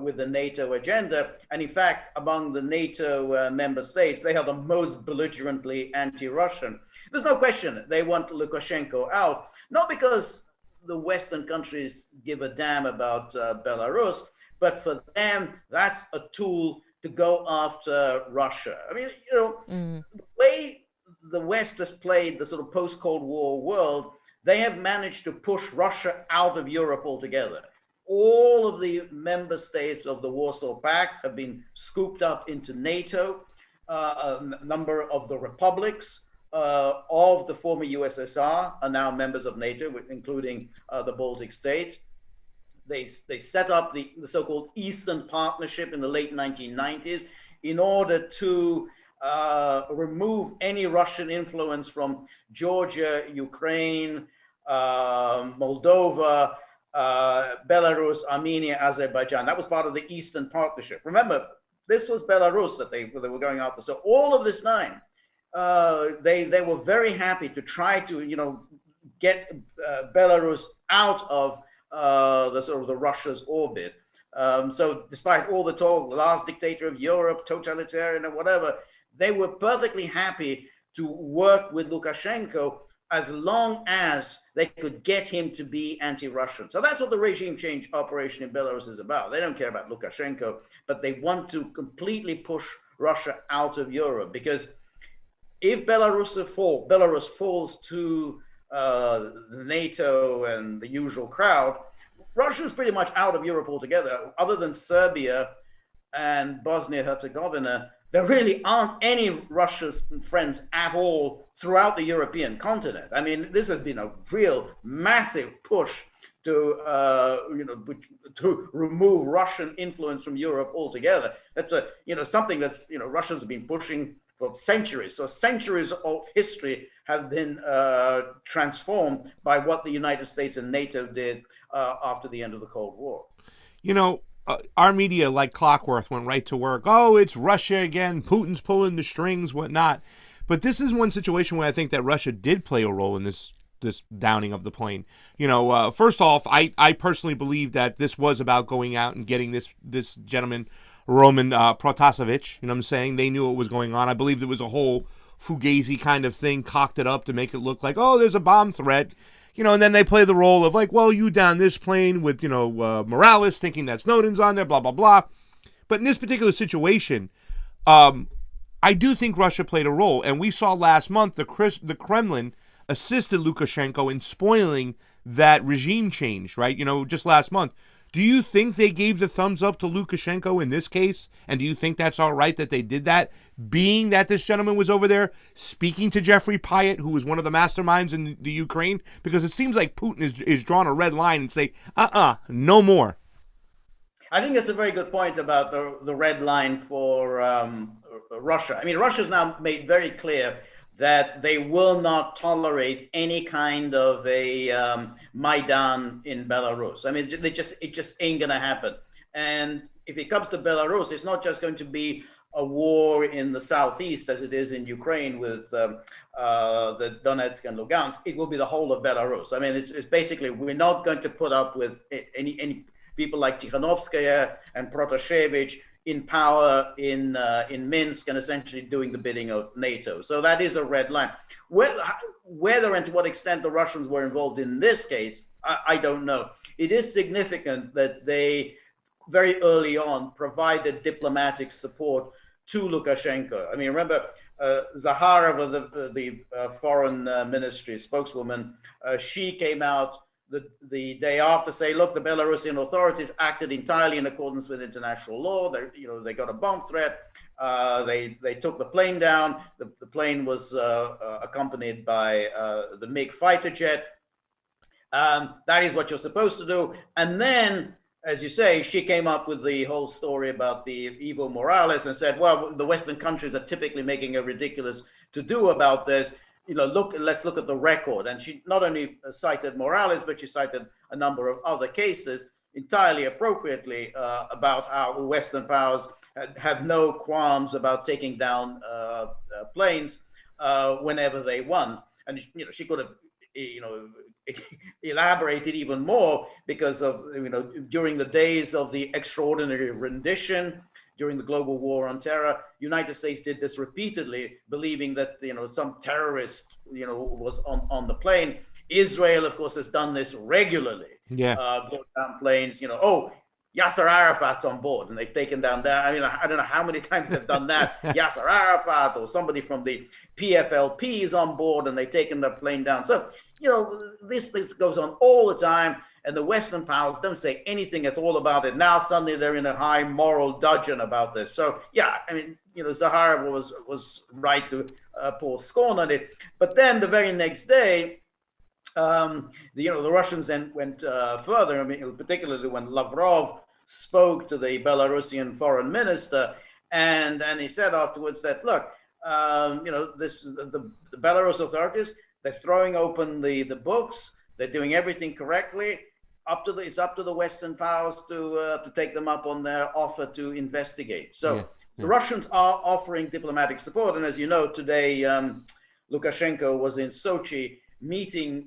with the NATO agenda. And in fact, among the NATO member states, they are the most belligerently anti-Russian. There's no question they want Lukashenko out, not because the Western countries give a damn about Belarus, but for them, that's a tool to go after Russia. The way the West has played the sort of post-Cold War world, they have managed to push Russia out of Europe altogether. All of the member states of the Warsaw Pact have been scooped up into NATO. A number of the republics of the former USSR are now members of NATO, including the Baltic states. They set up the so-called Eastern Partnership in the late 1990s in order to remove any Russian influence from Georgia, Ukraine, Moldova, Belarus, Armenia, Azerbaijan. That was part of the Eastern Partnership. Remember, this was Belarus that they were going after. So all of this time, they were very happy to try to, get Belarus out of the Russia's orbit. So despite all the talk, last dictator of Europe, totalitarian or whatever, they were perfectly happy to work with Lukashenko as long as they could get him to be anti-Russian. So that's what the regime change operation in Belarus is about. They don't care about Lukashenko, but they want to completely push Russia out of Europe, because if Belarus falls to NATO and the usual crowd, Russia is pretty much out of Europe altogether. Other than Serbia and Bosnia-Herzegovina, there really aren't any Russian friends at all throughout the European continent. This has been a real massive push to remove Russian influence from Europe altogether. That's something that's Russians have been pushing for centuries. So centuries of history have been transformed by what the United States and NATO did after the end of the Cold War. Our media, like clockwork, went right to work. Oh, it's Russia again. Putin's pulling the strings, whatnot. But this is one situation where I think that Russia did play a role in this downing of the plane. First off, I personally believe that this was about going out and getting this gentleman, Roman Protasevich. You know what I'm saying? They knew what was going on. I believe there was a whole Fugazi kind of thing, cocked it up to make it look like, oh, there's a bomb threat. And then they play the role of like, well, you down this plane with, Morales thinking that Snowden's on there, blah, blah, blah. But in this particular situation, I do think Russia played a role. And we saw last month the Kremlin assisted Lukashenko in spoiling that regime change, right? Just last month. Do you think they gave the thumbs up to Lukashenko in this case? And do you think that's all right that they did that, being that this gentleman was over there speaking to Jeffrey Pyatt, who was one of the masterminds in the Ukraine? Because it seems like Putin is drawing a red line and say, no more. I think that's a very good point about the red line for Russia. Russia's now made very clear that they will not tolerate any kind of a Maidan in Belarus. It just ain't going to happen. And if it comes to Belarus, it's not just going to be a war in the southeast as it is in Ukraine with the Donetsk and Lugansk. It will be the whole of Belarus. It's basically, we're not going to put up with any people like Tikhanovskaya and Protasevich in power in Minsk and essentially doing the bidding of NATO. So that is a red line. Whether and to what extent the Russians were involved in this case, I don't know. It is significant that they very early on provided diplomatic support to Lukashenko. Remember, Zakharova, the foreign ministry spokeswoman, she came out the day after say, look, the Belarusian authorities acted entirely in accordance with international law. They got a bomb threat. They took the plane down. The plane was accompanied by the MiG fighter jet. That is what you're supposed to do. And then, as you say, she came up with the whole story about the Evo Morales and said, well, the Western countries are typically making a ridiculous to-do about this. Let's look at the record. And she not only cited Morales, but she cited a number of other cases entirely appropriately about how Western powers have no qualms about taking down planes whenever they want. And she could have elaborated even more because of during the days of the extraordinary rendition during the global war on terror, United States did this repeatedly, believing that some terrorist was on the plane. Israel, of course, has done this regularly. Yeah, brought down planes. Yasser Arafat's on board, and they've taken down that. I mean, I don't know how many times they've done that. Yasser Arafat or somebody from the PFLP is on board, and they've taken the plane down. So, this goes on all the time, and the Western powers don't say anything at all about it. Now suddenly they're in a high moral dudgeon about this. So, yeah, I mean, Zahara was right to pour scorn on it. But then the very next day, the Russians then went further. I mean, particularly when Lavrov spoke to the Belarusian foreign minister, and he said afterwards that, look, the Belarus authorities, they're throwing open the books, they're doing everything correctly. It's up to the Western powers to take them up on their offer to investigate. So the Russians are offering diplomatic support, and as you know, today Lukashenko was in Sochi meeting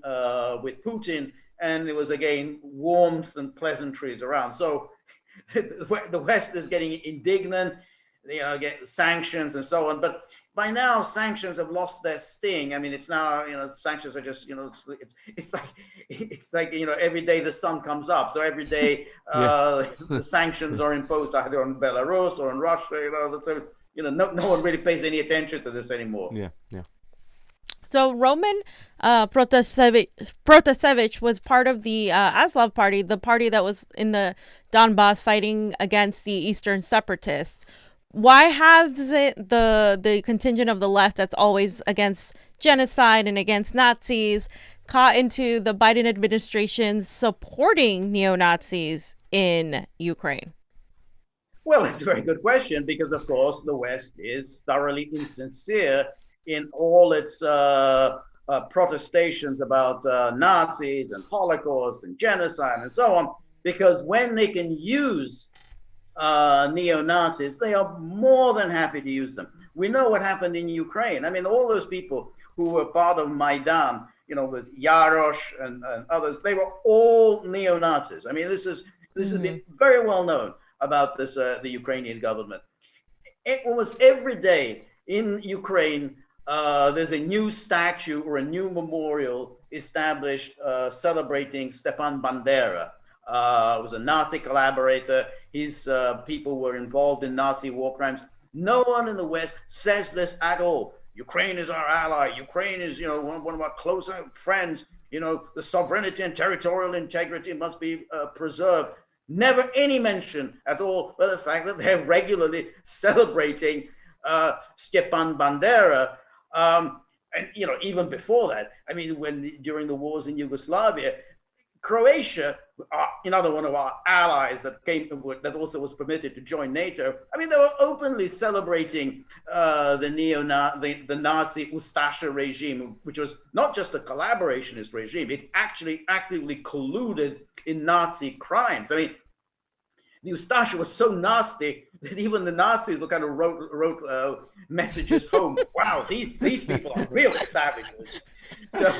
with Putin, and there was again warmth and pleasantries around. So the West is getting indignant, get sanctions and so on. But by now, sanctions have lost their sting. I mean, it's now sanctions are just it's like every day the sun comes up. So every day the sanctions are imposed either on Belarus or on Russia. No one really pays any attention to this anymore. Yeah. So Roman Protasevich was part of the Aslav party, the party that was in the Donbass fighting against the Eastern separatists. Why has it the contingent of the left that's always against genocide and against Nazis caught into the Biden administration's supporting neo-Nazis in Ukraine? Well, it's a very good question because, of course, the West is thoroughly insincere in all its protestations about Nazis and Holocaust and genocide and so on, because when they can use neo-Nazis, they are more than happy to use them. We know what happened in Ukraine. I mean, all those people who were part of Maidan, there's Yarosh and others, they were all neo-Nazis. I mean, this has been very well known about this the Ukrainian government. Almost every day in Ukraine, there's a new statue or a new memorial established celebrating Stepan Bandera. Was a Nazi collaborator. His people were involved in Nazi war crimes. No one in the West says this at all. Ukraine is our ally. Ukraine is, one of our closer friends. The sovereignty and territorial integrity must be preserved. Never any mention at all of the fact that they're regularly celebrating Stepan Bandera. And even before that, I mean, during the wars in Yugoslavia, Croatia, another one of our allies that also was permitted to join NATO. I mean, they were openly celebrating the Nazi Ustasha regime, which was not just a collaborationist regime; it actually actively colluded in Nazi crimes. I mean, the Ustasha was so nasty that even the Nazis were kind of wrote messages home. Wow, these people are real savages. So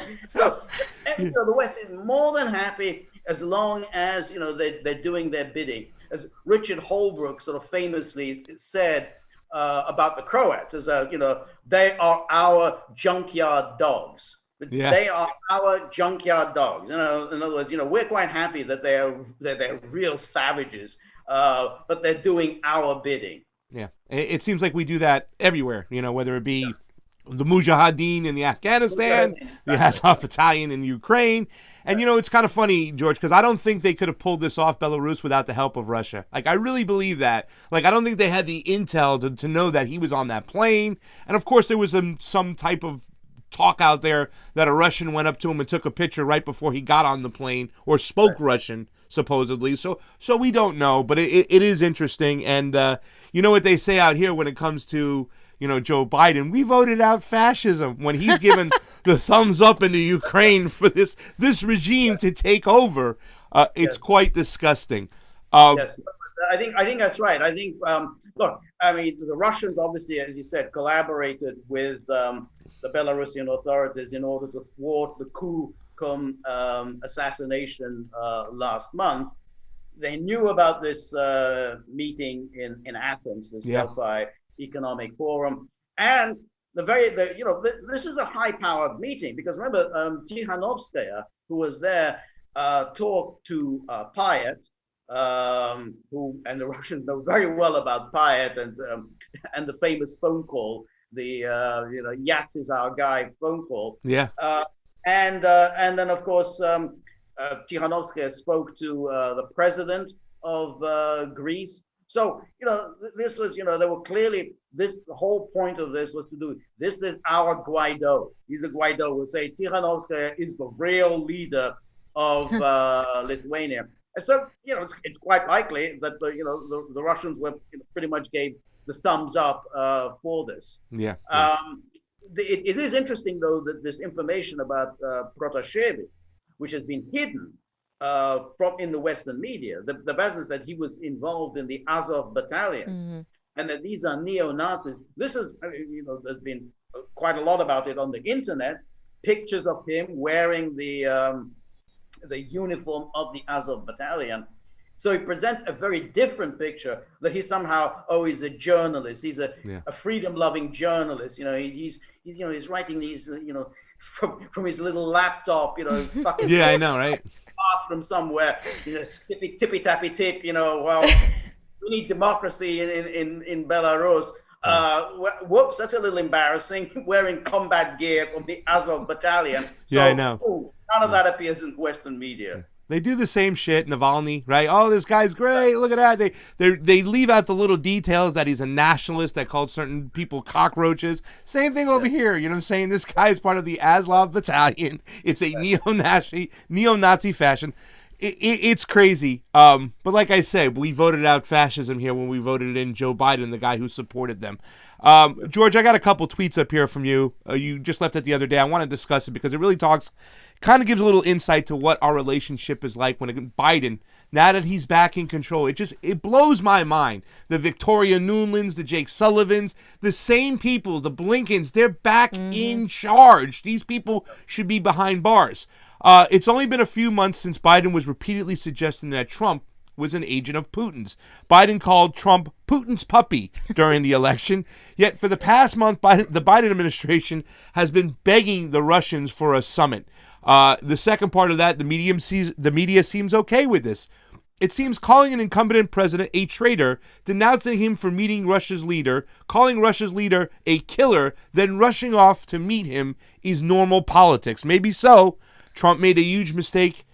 the West is more than happy as long as they're doing their bidding. As Richard Holbrooke sort of famously said about the Croats, is they are our junkyard dogs. Yeah. They are our junkyard dogs. In other words, we're quite happy that they're real savages, but they're doing our bidding. Yeah, it seems like we do that everywhere. Whether it be the Mujahideen in Afghanistan, the Azov Battalion in Ukraine. And, it's kind of funny, George, because I don't think they could have pulled this off, Belarus, without the help of Russia. Like, I really believe that. Like, I don't think they had the intel to know that he was on that plane. And, of course, there was some type of talk out there that a Russian went up to him and took a picture right before he got on the plane, or spoke Russian, supposedly. So we don't know, but it is interesting. And you know what they say out here when it comes to, you know, Joe Biden? We voted out fascism when he's given the thumbs up into Ukraine for this regime to take over. It's quite disgusting. Yes, I think that's right. I think, look, I mean, the Russians obviously, as you said, collaborated with the Belarusian authorities in order to thwart the coup cum assassination last month. They knew about this meeting in Athens, this Delphi Economic Forum, and this is a high-powered meeting, because remember, Tikhanovskaya, who was there, talked to Payet, who, and the Russians know very well about Payet and the famous phone call, the Yats is our guy phone call. Yeah. And then of course Tikhanovskaya spoke to the president of Greece. So this was there were clearly the whole point of this was to do, this is our Guaido. He's a Guaido. We'll say Tikhanovskaya is the real leader of Lithuania. And so, it's quite likely that the Russians were pretty much gave the thumbs up for this. Yeah. It is interesting, though, that this information about Protasevich, which has been hidden from in the Western media, the business that he was involved in the Azov battalion, and that these are neo-Nazis. This is, there's been quite a lot about it on the internet. Pictures of him wearing the uniform of the Azov battalion. So he presents a very different picture, that he somehow, he's a journalist. He's a freedom-loving journalist. He's writing these, from his little laptop, stuck in I know, right? Bathroom somewhere, tippy tappy tip. Well, we need democracy in Belarus. Whoops, that's a little embarrassing. Wearing combat gear from the Azov battalion. So, I know. None of that appears in Western media. They do the same shit, Navalny, right? Oh, this guy's great. Look at that. They leave out the little details that he's a nationalist that called certain people cockroaches. Same thing over here. You know what I'm saying? This guy is part of the Azov battalion. It's a neo-Nazi fashion. It's crazy. But like I said, we voted out fascism here when we voted in Joe Biden, the guy who supported them. George, I got a couple tweets up here from you. You just left it the other day. I want to discuss it because it really kind of gives a little insight to what our relationship is like when Biden, now that he's back in control. It blows my mind. The Victoria Nulands, the Jake Sullivans, the same people, the Blinkens, they're back in charge. These people should be behind bars. It's only been a few months since Biden was repeatedly suggesting that Trump was an agent of Putin's. Biden called Trump Putin's puppy during the election. Yet for the past month, the Biden administration has been begging the Russians for a summit. The second part of that, the media seems okay with this. It seems calling an incumbent president a traitor, denouncing him for meeting Russia's leader, calling Russia's leader a killer, then rushing off to meet him is normal politics. Maybe so. Trump made a huge mistake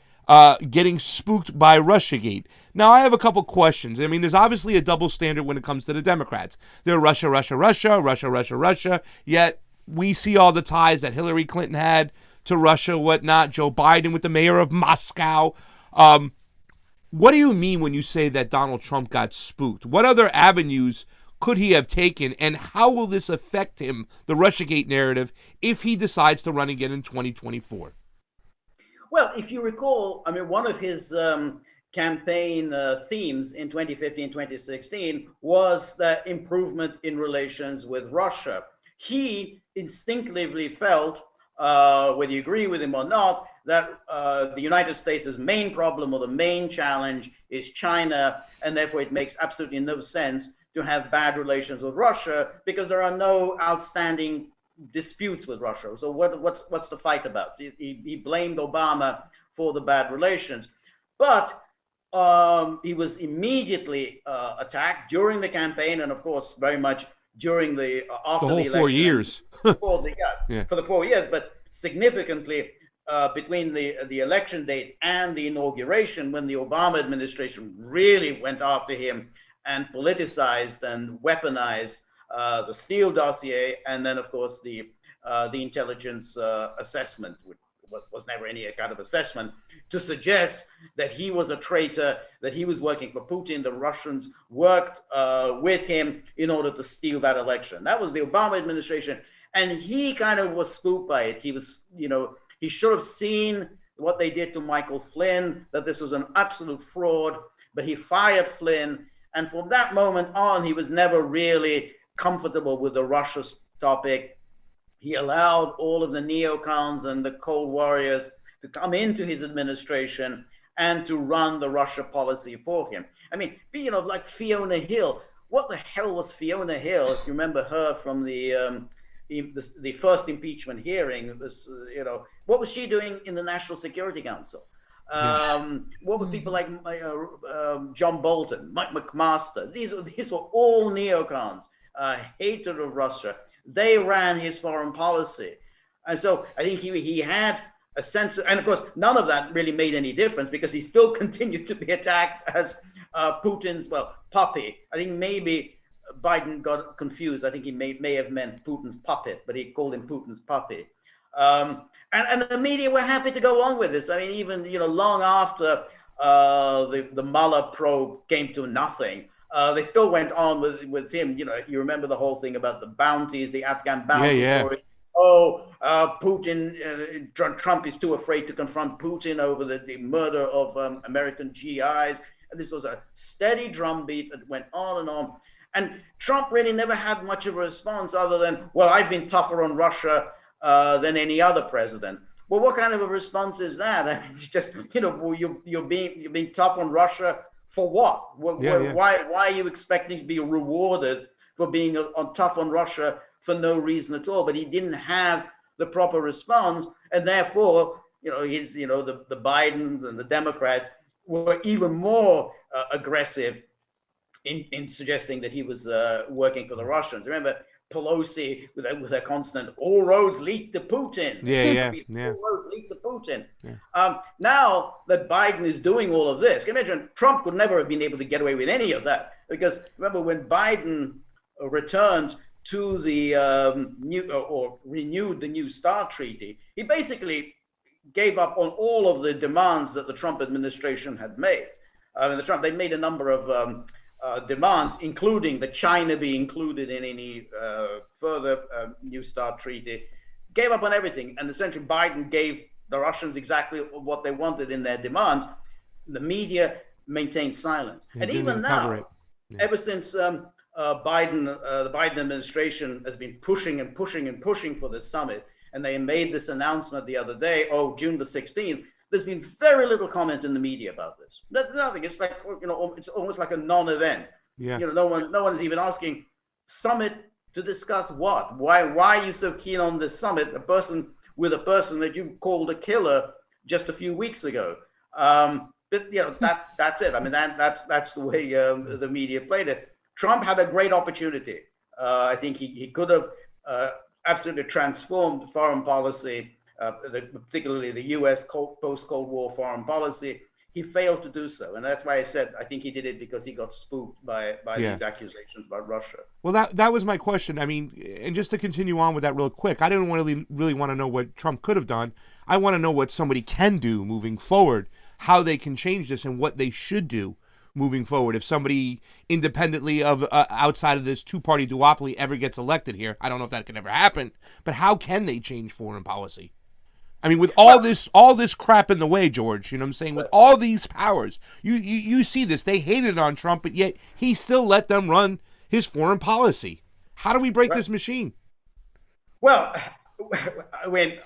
getting spooked by Russiagate. Now, I have a couple questions. I mean, there's obviously a double standard when it comes to the Democrats. They're Russia, Russia, Russia, Russia, Russia, Russia. Yet we see all the ties that Hillary Clinton had to Russia, whatnot. Joe Biden with the mayor of Moscow. What do you mean when you say that Donald Trump got spooked? What other avenues could he have taken, and how will this affect him, the Russiagate narrative, if he decides to run again in 2024? Well, if you recall, I mean, one of his campaign themes in 2015, 2016 was the improvement in relations with Russia. He instinctively felt, whether you agree with him or not, that the United States' main problem or the main challenge is China, and therefore it makes absolutely no sense to have bad relations with Russia because there are no outstanding disputes with Russia. So what's the fight about? He blamed Obama for the bad relations, but he was immediately attacked during the campaign, and of course very much during the after the election. 4 years. For the 4 years, but significantly between the election date and the inauguration, when the Obama administration really went after him and politicized and weaponized the Steele dossier, and then of course the the intelligence assessment, which was never any kind of assessment, to suggest that he was a traitor, that he was working for Putin, the Russians worked with him in order to steal that election. That was the Obama administration. And he kind of was spooked by it. He was, he should have seen what they did to Michael Flynn, that this was an absolute fraud, but he fired Flynn. And from that moment on, he was never really comfortable with the Russia topic. He allowed all of the neocons and the Cold Warriors to come into his administration and to run the Russia policy for him. I mean, like Fiona Hill. What the hell was Fiona Hill? If you remember her from the first impeachment hearing, what was she doing in the National Security Council? What were people like John Bolton, Mike McMaster? These were all neocons, hatred of Russia. They ran his foreign policy. And so I think he had a sense of, and of course, none of that really made any difference because he still continued to be attacked as Putin's, puppy. I think maybe Biden got confused. I think he may have meant Putin's puppet, but he called him Putin's puppy. And the media were happy to go along with this. I mean, even, long after the Mueller probe came to nothing, they still went on with him. You remember the whole thing about the bounties, the Afghan bounty story. Putin, Trump is too afraid to confront Putin over the murder of American GIs. And this was a steady drumbeat that went on and on. And Trump really never had much of a response other than, well, I've been tougher on Russia than any other president. Well, what kind of a response is that? I mean, just, you're being tough on Russia for what? Why are you expecting to be rewarded for being tough on Russia for no reason at all? But he didn't have the proper response, and therefore, the Bidens and the Democrats were even more aggressive in suggesting that he was working for the Russians. Remember Pelosi with her constant, all roads lead to Putin. All roads lead to Putin. Now that Biden is doing all of this, can you imagine Trump could never have been able to get away with any of that? Because remember when Biden returned to the renewed the New START treaty, he basically gave up on all of the demands that the Trump administration had made. They made a number of demands, including the China be included in any further New START treaty, gave up on everything. And essentially Biden gave the Russians exactly what they wanted in their demands. The media maintained silence. And even now, ever since the Biden administration has been pushing and pushing and pushing for this summit, and they made this announcement the other day, June the 16th, there's been very little comment in the media about this. Nothing. It's like, it's almost like a non-event. No one is even asking, summit to discuss what? Why are you so keen on this summit? A person that you called a killer just a few weeks ago. But that's it. I mean, that's the way the media played it. Trump had a great opportunity. I think he could have absolutely transformed foreign policy. Particularly the U.S. post-Cold War foreign policy, he failed to do so, and that's why I said I think he did it because he got spooked by these accusations about Russia. Well, that was my question. I mean, and just to continue on with that real quick, I didn't really want to know what Trump could have done. I want to know what somebody can do moving forward, how they can change this, and what they should do moving forward. If somebody independently of outside of this two-party duopoly ever gets elected here, I don't know if that can ever happen, but how can they change foreign policy? I mean, with all this crap in the way, George, you know what I'm saying? With all these powers, you see this. They hated on Trump, but yet he still let them run his foreign policy. How do we break this machine? Well, I mean,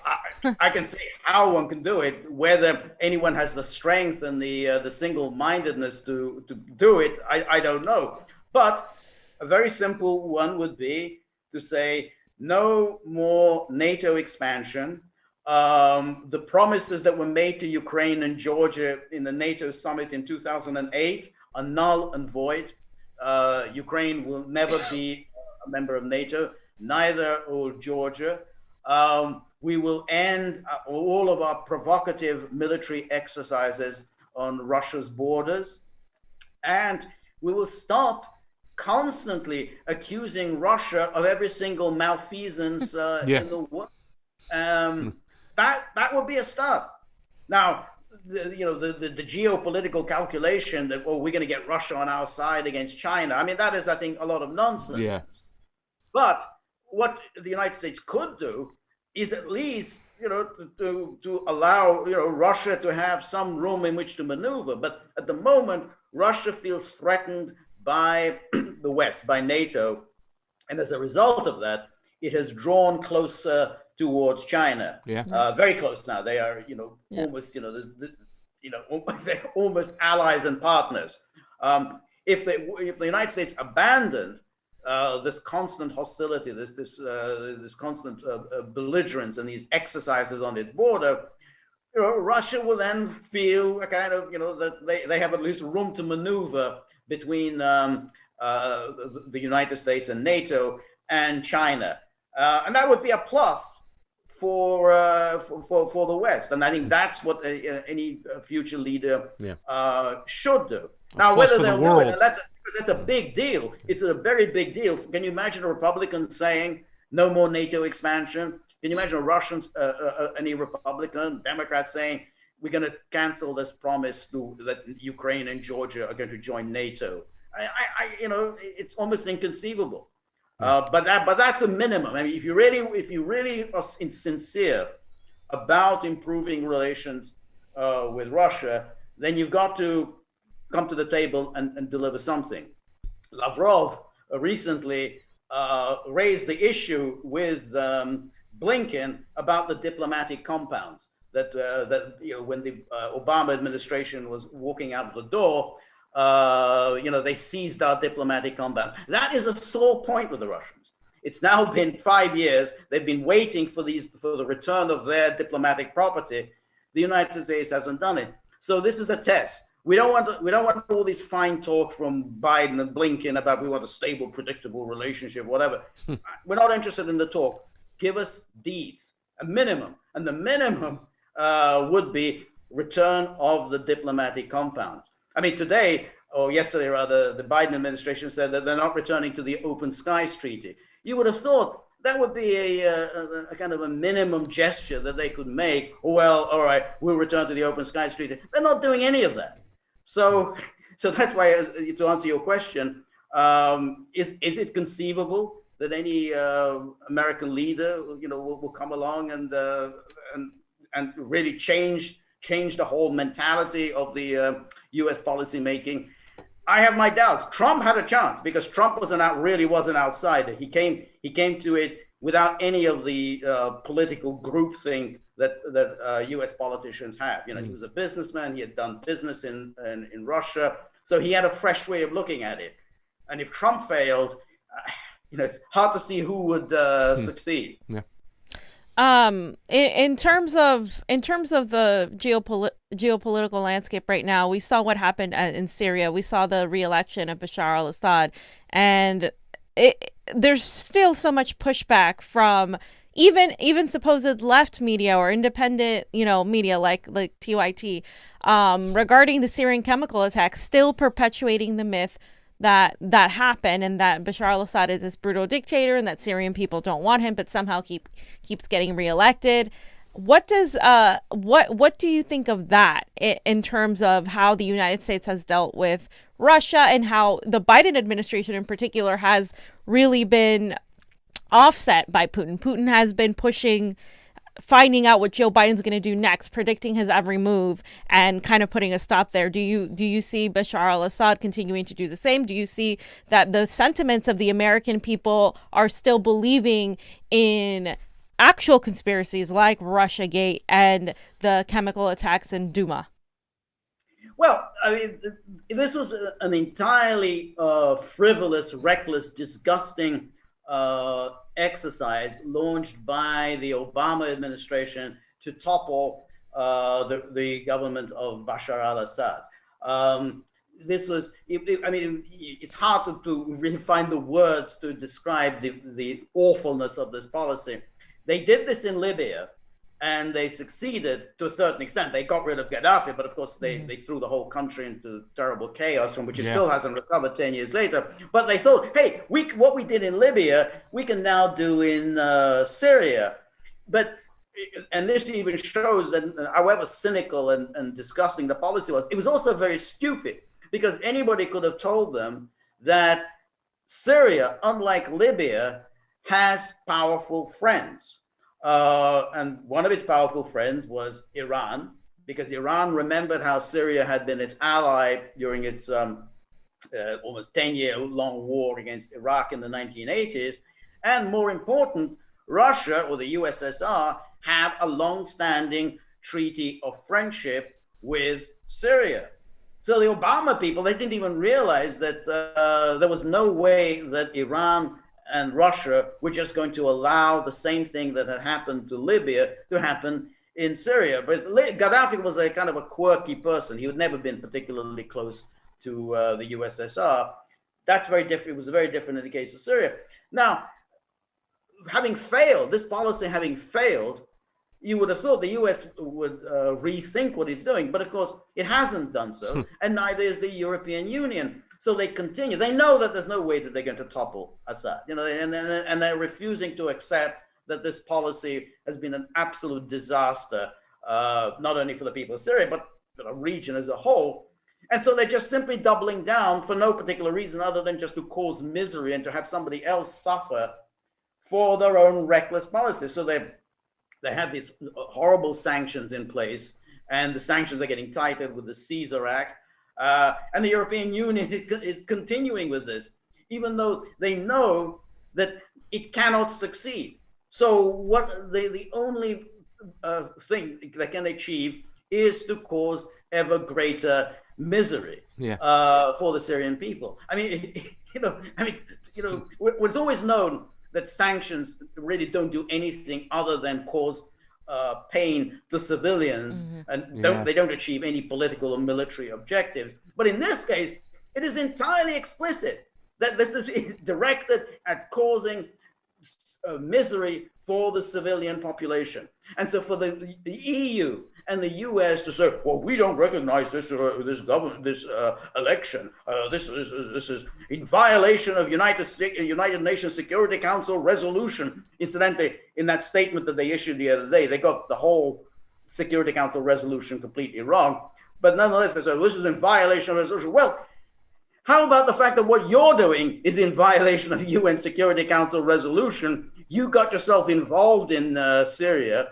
I can see how one can do it. Whether anyone has the strength and the single-mindedness to do it, I don't know. But a very simple one would be to say no more NATO expansion. The promises that were made to Ukraine and Georgia in the NATO summit in 2008 are null and void. Ukraine will never be a member of NATO, neither will Georgia. We will end all of our provocative military exercises on Russia's borders, and we will stop constantly accusing Russia of every single malfeasance in the world. That would be a start. Now, the geopolitical calculation that, we're going to get Russia on our side against China. I mean, that is, I think, a lot of nonsense. Yeah. But what the United States could do is at least, to allow, Russia to have some room in which to maneuver. But at the moment, Russia feels threatened by the West, by NATO. And as a result of that, it has drawn closer towards China. Very close now. They are, almost, they're almost allies and partners. If the United States abandoned this constant hostility, this constant belligerence and these exercises on its border, Russia will then feel a kind of, that they have at least room to maneuver between the United States and NATO and China, and that would be a plus for the West. And I think that's what any future leader should do. Now, whether they'll do it, and that's a big deal. It's a very big deal. Can you imagine a Republican saying no more NATO expansion? Can you imagine a Russian, any Republican, Democrat saying we're going to cancel this promise that Ukraine and Georgia are going to join NATO? It's almost inconceivable. But that's a minimum. I mean, if you really are sincere about improving relations with Russia, then you've got to come to the table and deliver something. Lavrov recently raised the issue with Blinken about the diplomatic compounds that when the Obama administration was walking out of the door, they seized our diplomatic compounds. That is a sore point with the Russians. It's now been 5 years. They've been waiting for the return of their diplomatic property. The United States hasn't done it. So this is a test. We don't want all this fine talk from Biden and Blinken about we want a stable, predictable relationship, whatever. We're not interested in the talk. Give us deeds, a minimum, and the minimum would be return of the diplomatic compounds. I mean, today, or yesterday rather, the Biden administration said that they're not returning to the Open Skies Treaty. You would have thought that would be a kind of a minimum gesture that they could make. Well, all right, we'll return to the Open Skies Treaty. They're not doing any of that. So that's why, to answer your question, is it conceivable that any American leader, will come along and really change the whole mentality of the U.S. policymaking? I have my doubts. Trump had a chance because Trump really was an outsider. He came to it without any of the political groupthink that U.S. politicians have. He was a businessman. He had done business in Russia, so he had a fresh way of looking at it. And if Trump failed, it's hard to see who would succeed. Yeah. In terms of the geopolitical landscape right now, we saw what happened in Syria. We saw the re-election of Bashar al-Assad, and there's still so much pushback from even supposed left media or independent, media like TYT, regarding the Syrian chemical attacks, still perpetuating the myth that happened and that Bashar al-Assad is this brutal dictator and that Syrian people don't want him, but somehow keeps getting reelected. What do you think of that in terms of how the United States has dealt with Russia and how the Biden administration in particular has really been offset by Putin? Putin has been pushing, finding out what Joe Biden's going to do next, predicting his every move, and kind of putting a stop there. Do you see Bashar al-Assad continuing to do the same? Do you see that the sentiments of the American people are still believing in actual conspiracies like Russiagate and the chemical attacks in Duma? Well, I mean, this was an entirely frivolous, reckless, disgusting exercise launched by the Obama administration to topple the government of Bashar al-Assad. This was, I mean, it's hard to really find the words to describe the awfulness of this policy. They did this in Libya, and they succeeded to a certain extent. They got rid of Gaddafi, but of course they threw the whole country into terrible chaos from which it still hasn't recovered 10 years later. But they thought, hey, what we did in Libya, we can now do in Syria. And this even shows that however cynical and disgusting the policy was, it was also very stupid, because anybody could have told them that Syria, unlike Libya, has powerful friends. And one of its powerful friends was Iran, because Iran remembered how Syria had been its ally during its almost 10-year-long war against Iraq in the 1980s. And more important, Russia, or the USSR, had a long-standing treaty of friendship with Syria. So the Obama people, they didn't even realize that there was no way that Iran and Russia were just going to allow the same thing that had happened to Libya to happen in Syria. But Gaddafi was a kind of a quirky person. He had never been particularly close to the USSR. That's very different. It was very different in the case of Syria. Now, having failed, this policy having failed, you would have thought the US would rethink what it's doing, but of course it hasn't done so, and neither is the European Union. So they continue. They know that there's no way that they're going to topple Assad, and they're refusing to accept that this policy has been an absolute disaster, not only for the people of Syria, but for the region as a whole. And so they're just simply doubling down for no particular reason other than just to cause misery and to have somebody else suffer for their own reckless policies. So they have these horrible sanctions in place, and the sanctions are getting tighter with the Caesar Act. And the European Union is continuing with this, even though they know that it cannot succeed. So what the only thing they can achieve is to cause ever greater misery for the Syrian people. I mean, it's always known that sanctions really don't do anything other than cause pain to civilians, and they don't achieve any political or military objectives. But in this case, it is entirely explicit that this is directed at causing misery for the civilian population. And so for the EU and the US to say, well, we don't recognize this election. This is in violation of United Nations Security Council resolution. Incidentally, in that statement that they issued the other day, they got the whole Security Council resolution completely wrong. But nonetheless, they said, this is in violation of resolution. Well, how about the fact that what you're doing is in violation of UN Security Council resolution? You got yourself involved in Syria.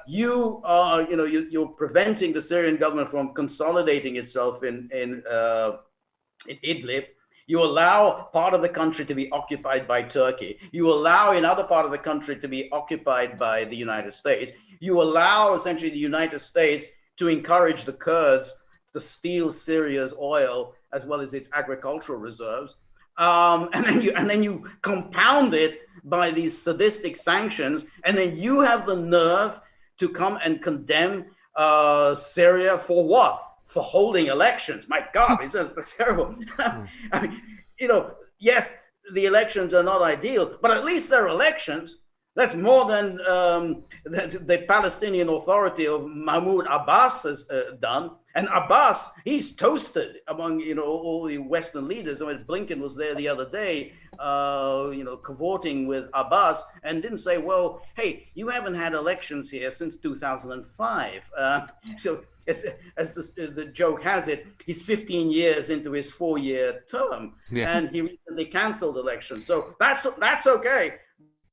You're preventing the Syrian government from consolidating itself in Idlib. You allow part of the country to be occupied by Turkey. You allow another part of the country to be occupied by the United States. You allow essentially the United States to encourage the Kurds to steal Syria's oil as well as its agricultural reserves. And then you compound it by these sadistic sanctions, and then you have the nerve to come and condemn Syria for what? For holding elections. My God, it's terrible. I mean, yes, the elections are not ideal, but at least they're elections. That's more than the Palestinian Authority of Mahmoud Abbas has done. And Abbas, he's toasted among all the Western leaders. I mean, Blinken was there the other day, cavorting with Abbas, and didn't say, well, hey, you haven't had elections here since 2005. So as the joke has it, he's 15 years into his 4-year term, and he recently canceled elections. So that's okay.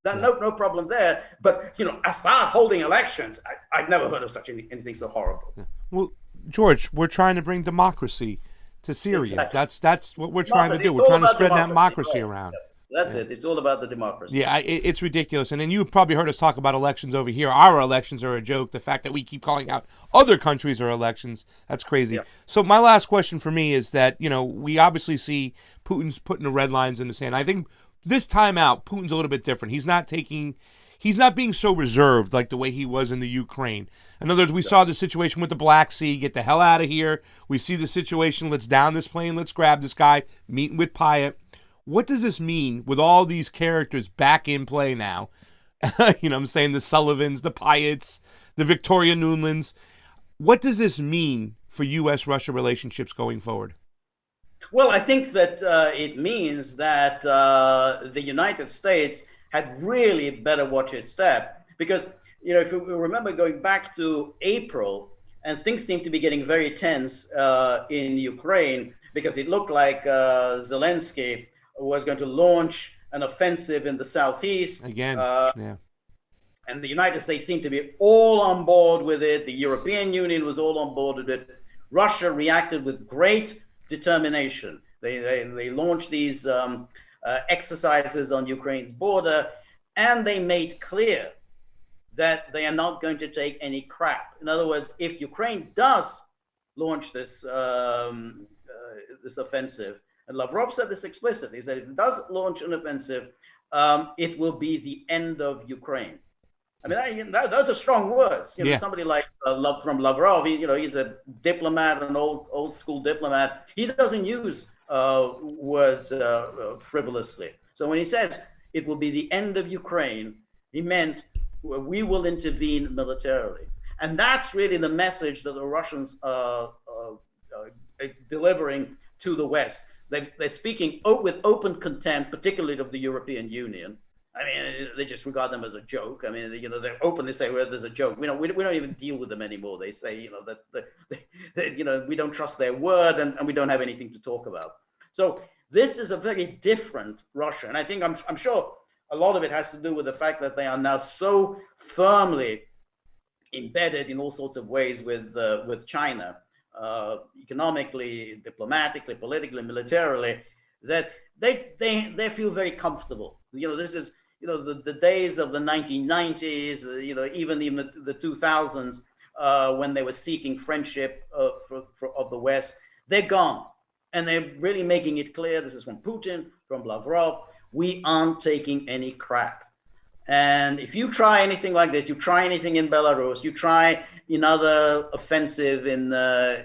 No problem there. But Assad holding elections, I've never heard of such anything so horrible. Well, George, we're trying to bring democracy to Syria. Exactly. That's what we're trying to do. We're trying to spread that democracy around. That's it. It's all about the democracy. Yeah, it's ridiculous. And then you've probably heard us talk about elections over here. Our elections are a joke. The fact that we keep calling out other countries are elections, that's crazy. Yeah. So my last question for me is that, we obviously see Putin's putting the red lines in the sand. I think this time out, Putin's a little bit different. He's not being so reserved like the way he was in the Ukraine. In other words, we saw the situation with the Black Sea, get the hell out of here. We see the situation, let's down this plane, let's grab this guy, meeting with Pyatt. What does this mean with all these characters back in play now? You know what I'm saying? The Sullivans, the Pyatts, the Victoria Nulands. What does this mean for U.S.-Russia relationships going forward? Well, I think that it means that the United States had really better watch its step, because, you know, if you remember going back to April, and things seemed to be getting very tense in Ukraine, because it looked like Zelensky was going to launch an offensive in the southeast. Again, And the United States seemed to be all on board with it. The European Union was all on board with it. Russia reacted with great determination. They launched these exercises on Ukraine's border, and they made clear that they are not going to take any crap. In other words, if Ukraine does launch this this offensive, and Lavrov said this explicitly, he said if it does launch an offensive, it will be the end of Ukraine. I mean, those are strong words. You know, somebody like from Lavrov, he's a diplomat, an old school diplomat. He doesn't use words frivolously. So when he says it will be the end of Ukraine, he meant we will intervene militarily. And that's really the message that the Russians are delivering to the West. They're speaking with open contempt, particularly of the European Union. I mean, they just regard them as a joke. I mean, they openly say, well, there's a joke. We don't even deal with them anymore. They say, that we don't trust their word, and we don't have anything to talk about. So this is a very different Russia. And I think I'm sure a lot of it has to do with the fact that they are now so firmly embedded in all sorts of ways with China, economically, diplomatically, politically, militarily, that they feel very comfortable. This is the days of the 1990s, even the 2000s, when they were seeking friendship of the West, they're gone. And they're really making it clear, this is from Putin, from Lavrov, we aren't taking any crap. And if you try anything like this, you try anything in Belarus, you try another offensive in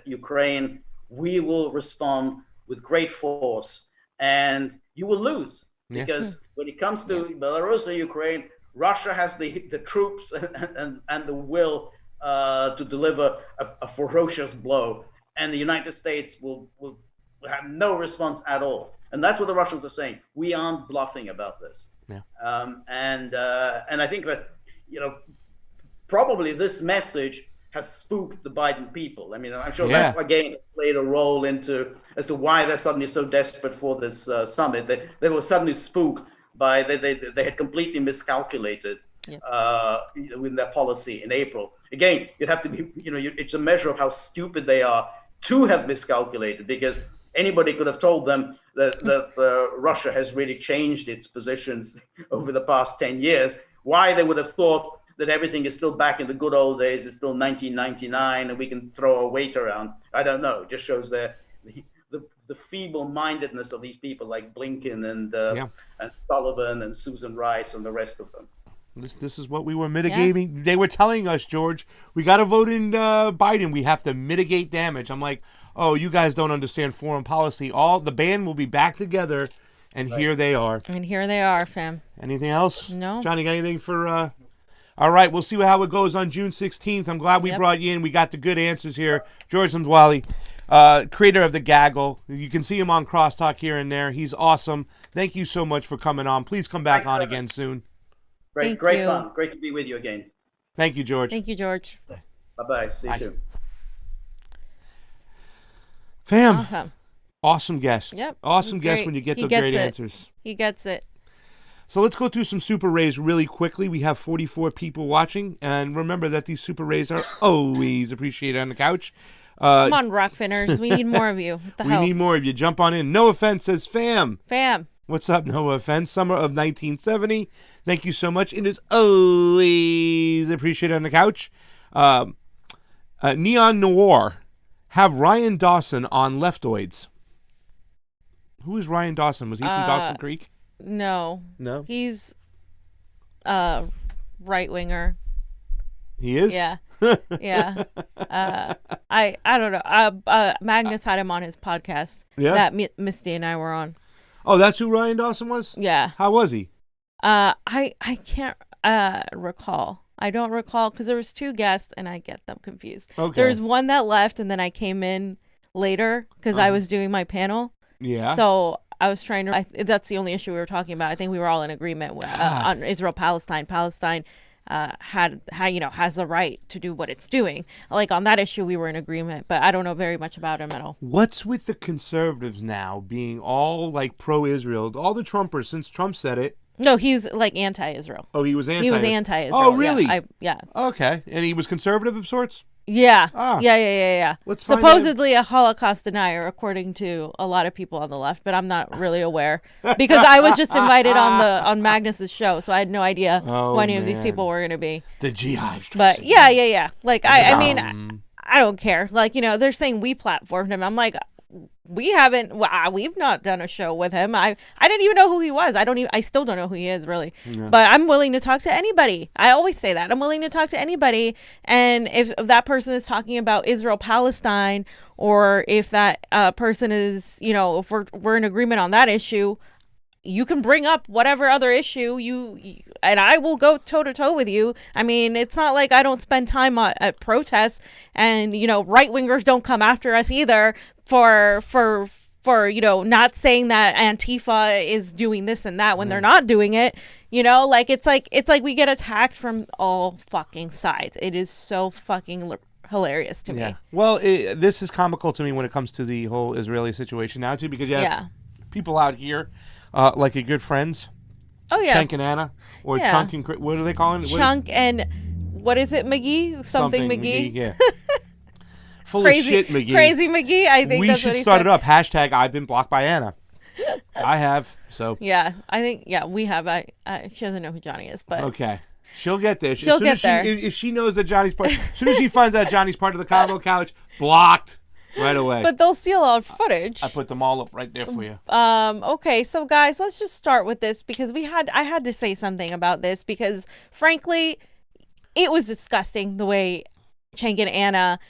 Ukraine, we will respond with great force, and you will lose. Because when it comes to Belarus or Ukraine, Russia has the troops and the will to deliver a ferocious blow, and the United States will have no response at all. And that's what the Russians are saying. We aren't bluffing about this. And I think that probably this message has spooked the Biden people. I mean, I'm sure that again played a role as to why they're suddenly so desperate for this summit. They were suddenly spooked by they had completely miscalculated in their policy in April. Again, you'd have to be it's a measure of how stupid they are to have miscalculated, because anybody could have told them that Russia has really changed its positions over the past 10 years. Why they would have thought that everything is still back in the good old days, it's still 1999, and we can throw our weight around. I don't know. It just shows the feeble-mindedness of these people like Blinken and Sullivan and Susan Rice and the rest of them. This is what we were mitigating. Yeah. They were telling us, George, we got to vote in Biden. We have to mitigate damage. I'm like, oh, you guys don't understand foreign policy. The band will be back together, and here they are. And here they are, fam. Anything else? No. Johnny, got anything for... All right, we'll see how it goes on June 16th. I'm glad we brought you in. We got the good answers here. George Mzwali, creator of The Gaggle. You can see him on Crosstalk here and there. He's awesome. Thank you so much for coming on. Please come back on again soon. Great fun. Great to be with you again. Thank you, George. Thank you, George. Bye-bye. See you soon. Fam. Awesome guest. Yep. Awesome guest when you get the great answers. He gets it. So let's go through some Super Rays really quickly. We have 44 people watching. And remember that these Super Rays are always appreciated on the couch. Come on, Rockfinners. We need more of you. What the hell? We need more of you. Jump on in. No Offense says, fam. Fam. What's up, No Offense? Summer of 1970. Thank you so much. It is always appreciated on the couch. Neon Noir. Have Ryan Dawson on Leftoids. Who is Ryan Dawson? Was he from Dawson Creek? No. No? He's right-winger. He is? Yeah. Yeah. I don't know. Magnus had him on his podcast that Misty and I were on. Oh, that's who Ryan Dawson was? Yeah. How was he? I can't. recall. I don't recall because there was 2 guests and I get them confused. Okay. There's one that left and then I came in later because I was doing my panel. Yeah. So I was trying to. That's the only issue we were talking about. I think we were all in agreement with, on Israel Palestine. Palestine has the right to do what it's doing. Like on that issue, we were in agreement, but I don't know very much about him at all. What's with the conservatives now being all like pro-Israel? All the Trumpers, since Trump said it. No, he's like anti-Israel. Oh, he was anti. He was anti-Israel. Oh, really? Yeah. Okay, and he was conservative of sorts. Yeah. Ah. Yeah. Let's find Supposedly a Holocaust denier, according to a lot of people on the left, but I'm not really aware because I was just invited on Magnus's show, so I had no idea who any of these people were going to be. The G-Hive. But yeah. Like I mean, I don't care. Like, you know, they're saying we platformed him. I'm like, we've not done a show with him. I didn't even know who he was. I still don't know who he is really. Yeah. But I'm willing to talk to anybody. I always say that. I'm willing to talk to anybody. And if that person is talking about Israel Palestine, or if that person is, you know, if we're in agreement on that issue, you can bring up whatever other issue you and I will go toe to toe with you. I mean, it's not like I don't spend time at protests, and you know, right wingers don't come after us either for you know, not saying that Antifa is doing this and that when they're not doing it. You know, like it's like we get attacked from all fucking sides. It is so fucking hilarious to me. Well, this is comical to me when it comes to the whole Israeli situation now too, because you have people out here. Like your good friends. Oh, yeah. Chunk and Anna. Or Chunk and... What are they calling it? Chunk and... What is it, McGee? Something McGee? Yeah. Full of shit, McGee. Crazy McGee, I think that's what he said. We should start it up. Hashtag I've been blocked by Anna. I have, so... Yeah, I think... Yeah, we have. She doesn't know who Johnny is, but... Okay. She'll get there. She'll get there. If she knows that Johnny's part... As soon as she finds out Johnny's part of the Convo Couch, blocked. Right away. But they'll steal our footage. I put them all up right there for you. Okay, so guys, let's just start with this because I had to say something about this because frankly, it was disgusting the way Cenk and Anna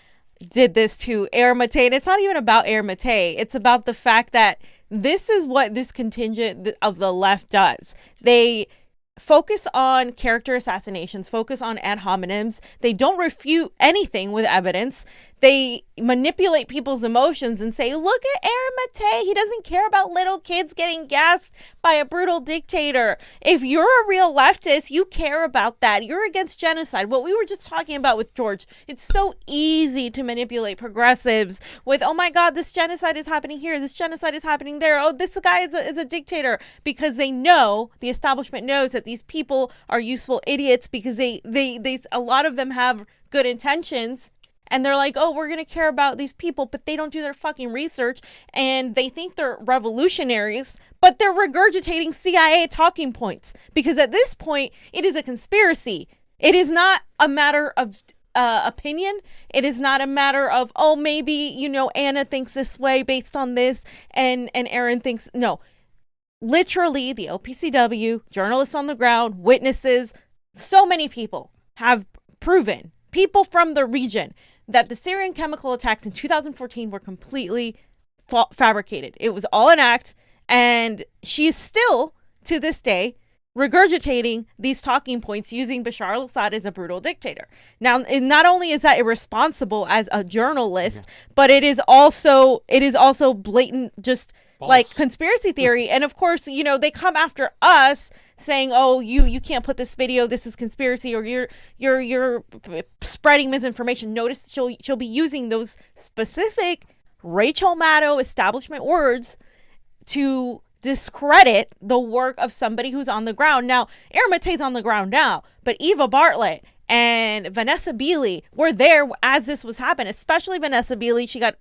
did this to Air Matei. And it's not even about Air Matei. It's about the fact that this is what this contingent of the left does. They focus on character assassinations, focus on ad hominems. They don't refute anything with evidence. They manipulate people's emotions and say, look at Aaron Matei. He doesn't care about little kids getting gassed by a brutal dictator. If you're a real leftist, you care about that. You're against genocide. What we were just talking about with George, it's so easy to manipulate progressives with, oh my God, this genocide is happening here. This genocide is happening there. Oh, this guy is a dictator, because they know, the establishment knows that these people are useful idiots because they a lot of them have good intentions. And they're like, oh, we're going to care about these people, but they don't do their fucking research. And they think they're revolutionaries, but they're regurgitating CIA talking points. Because at this point, it is a conspiracy. It is not a matter of opinion. It is not a matter of, oh, maybe, you know, Anna thinks this way based on this. And Aaron thinks, no. Literally, the OPCW, journalists on the ground, witnesses, so many people have proven, people from the region, that the Syrian chemical attacks in 2014 were completely fabricated. It was all an act, and she is still, to this day, regurgitating these talking points using Bashar al-Assad as a brutal dictator. Now, not only is that irresponsible as a journalist, but it is also blatant, just false. Like conspiracy theory. And of course, you know, they come after us saying, oh, you can't put this video, this is conspiracy, or you're spreading misinformation. Notice she'll be using those specific Rachel Maddow establishment words to discredit the work of somebody who's on the ground. Now, Aaron Matei's on the ground now, but Eva Bartlett and Vanessa Beeley were there as this was happening, especially Vanessa Beeley. She got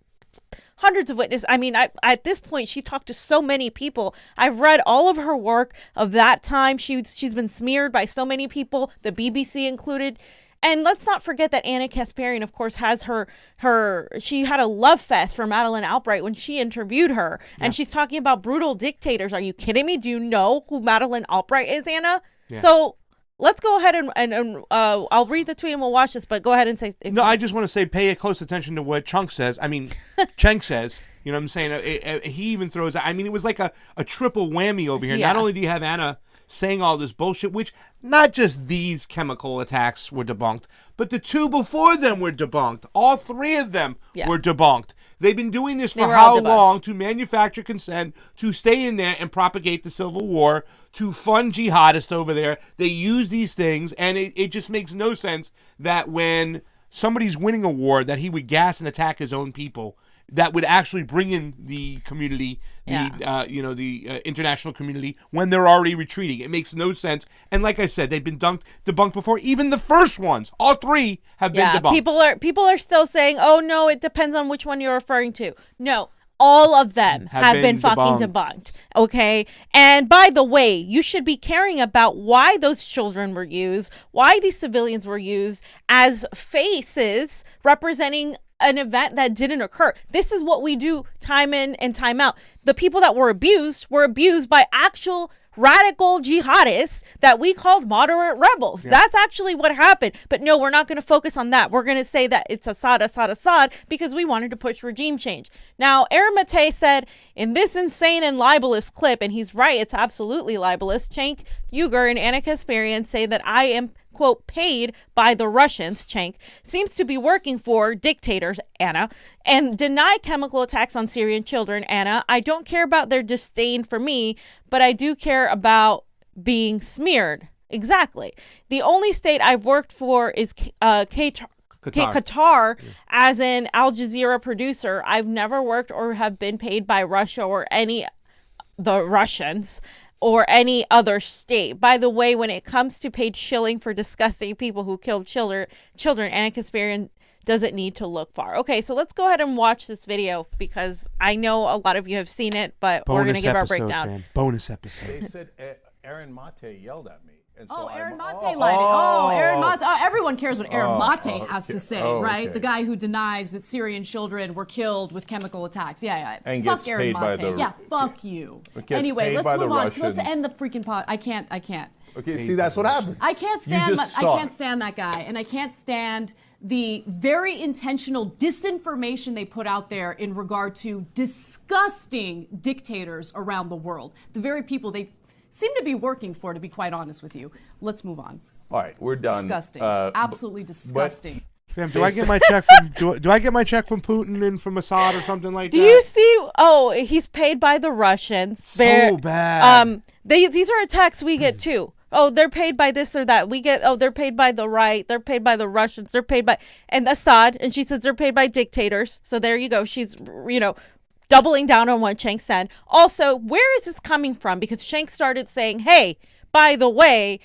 hundreds of witnesses. I mean, at this point, she talked to so many people. I've read all of her work of that time. She's been smeared by so many people, the BBC included. And let's not forget that Anna Kasparian, of course, has she had a love fest for Madeleine Albright when she interviewed her. And she's talking about brutal dictators. Are you kidding me? Do you know who Madeleine Albright is, Anna? Yeah. So let's go ahead and I'll read the tweet and we'll watch this, but go ahead and say. No, I just want to say pay close attention to what Chunk says. I mean, Cheng says. You know what I'm saying? He even throws out. I mean, it was like a triple whammy over here. Yeah. Not only do you have Anna saying all this bullshit, which not just these chemical attacks were debunked, but the 2 before them were debunked. All 3 of them were debunked. They've been doing this for how long? To manufacture consent, to stay in there and propagate the civil war, to fund jihadists over there. They use these things, and it just makes no sense that when somebody's winning a war, that he would gas and attack his own people. That would actually bring in the community, the international community, when they're already retreating. It makes no sense. And like I said, they've been debunked before. Even the first ones, all 3 have been debunked. People are still saying, "Oh no, it depends on which one you're referring to." No, all of them have been fucking debunked. Okay, and by the way, you should be caring about why those children were used, why these civilians were used as faces representing an event that didn't occur. This is what we do time in and time out. The people that were abused by actual radical jihadists that we called moderate rebels. Yeah. That's actually what happened. But no, we're not going to focus on that. We're going to say that it's Assad, because we wanted to push regime change. Now, Aaron Matei said in this insane and libelous clip, and he's right, it's absolutely libelous, Cenk Uygur and Anna Kasparian say that I am, quote, paid by the Russians, Cenk, seems to be working for dictators, Anna, and deny chemical attacks on Syrian children, Anna. I don't care about their disdain for me, but I do care about being smeared. Exactly. The only state I've worked for is Qatar, as an Al Jazeera producer. I've never worked or have been paid by Russia or the Russians or any other state. By the way, when it comes to paid shilling for disgusting people who killed children, Anna Kasparian doesn't need to look far. Okay, so let's go ahead and watch this video because I know a lot of you have seen it, but we're going to give our breakdown. Man. Bonus episode. They said Aaron Mate yelled at me. And so Aaron Mate lied. Aaron Mate. everyone cares what Aaron Mate has to say, right? Okay. The guy who denies that Syrian children were killed with chemical attacks. Yeah. And fuck gets Aaron paid Mate. by the, yeah, fuck you. Anyway, let's move on. Let's end the freaking pod. I can't. Okay, see, that's what happens. I can't stand that guy, and I can't stand the very intentional disinformation they put out there in regard to disgusting dictators around the world. The very people they seem to be working for, to be quite honest with you. Let's move on. All right, we're done. Disgusting. Absolutely disgusting. Fam, do I get my check from do I get my check from Putin and from Assad or something like that? Do you see? Oh, he's paid by the Russians. So bad. These are attacks we get too. Oh, they're paid by this or that. We get, they're paid by the right. They're paid by the Russians. They're paid by, and Assad. And she says they're paid by dictators. So there you go. She's, doubling down on what Cenk said. Also, where is this coming from? Because Cenk started saying, hey, by the way,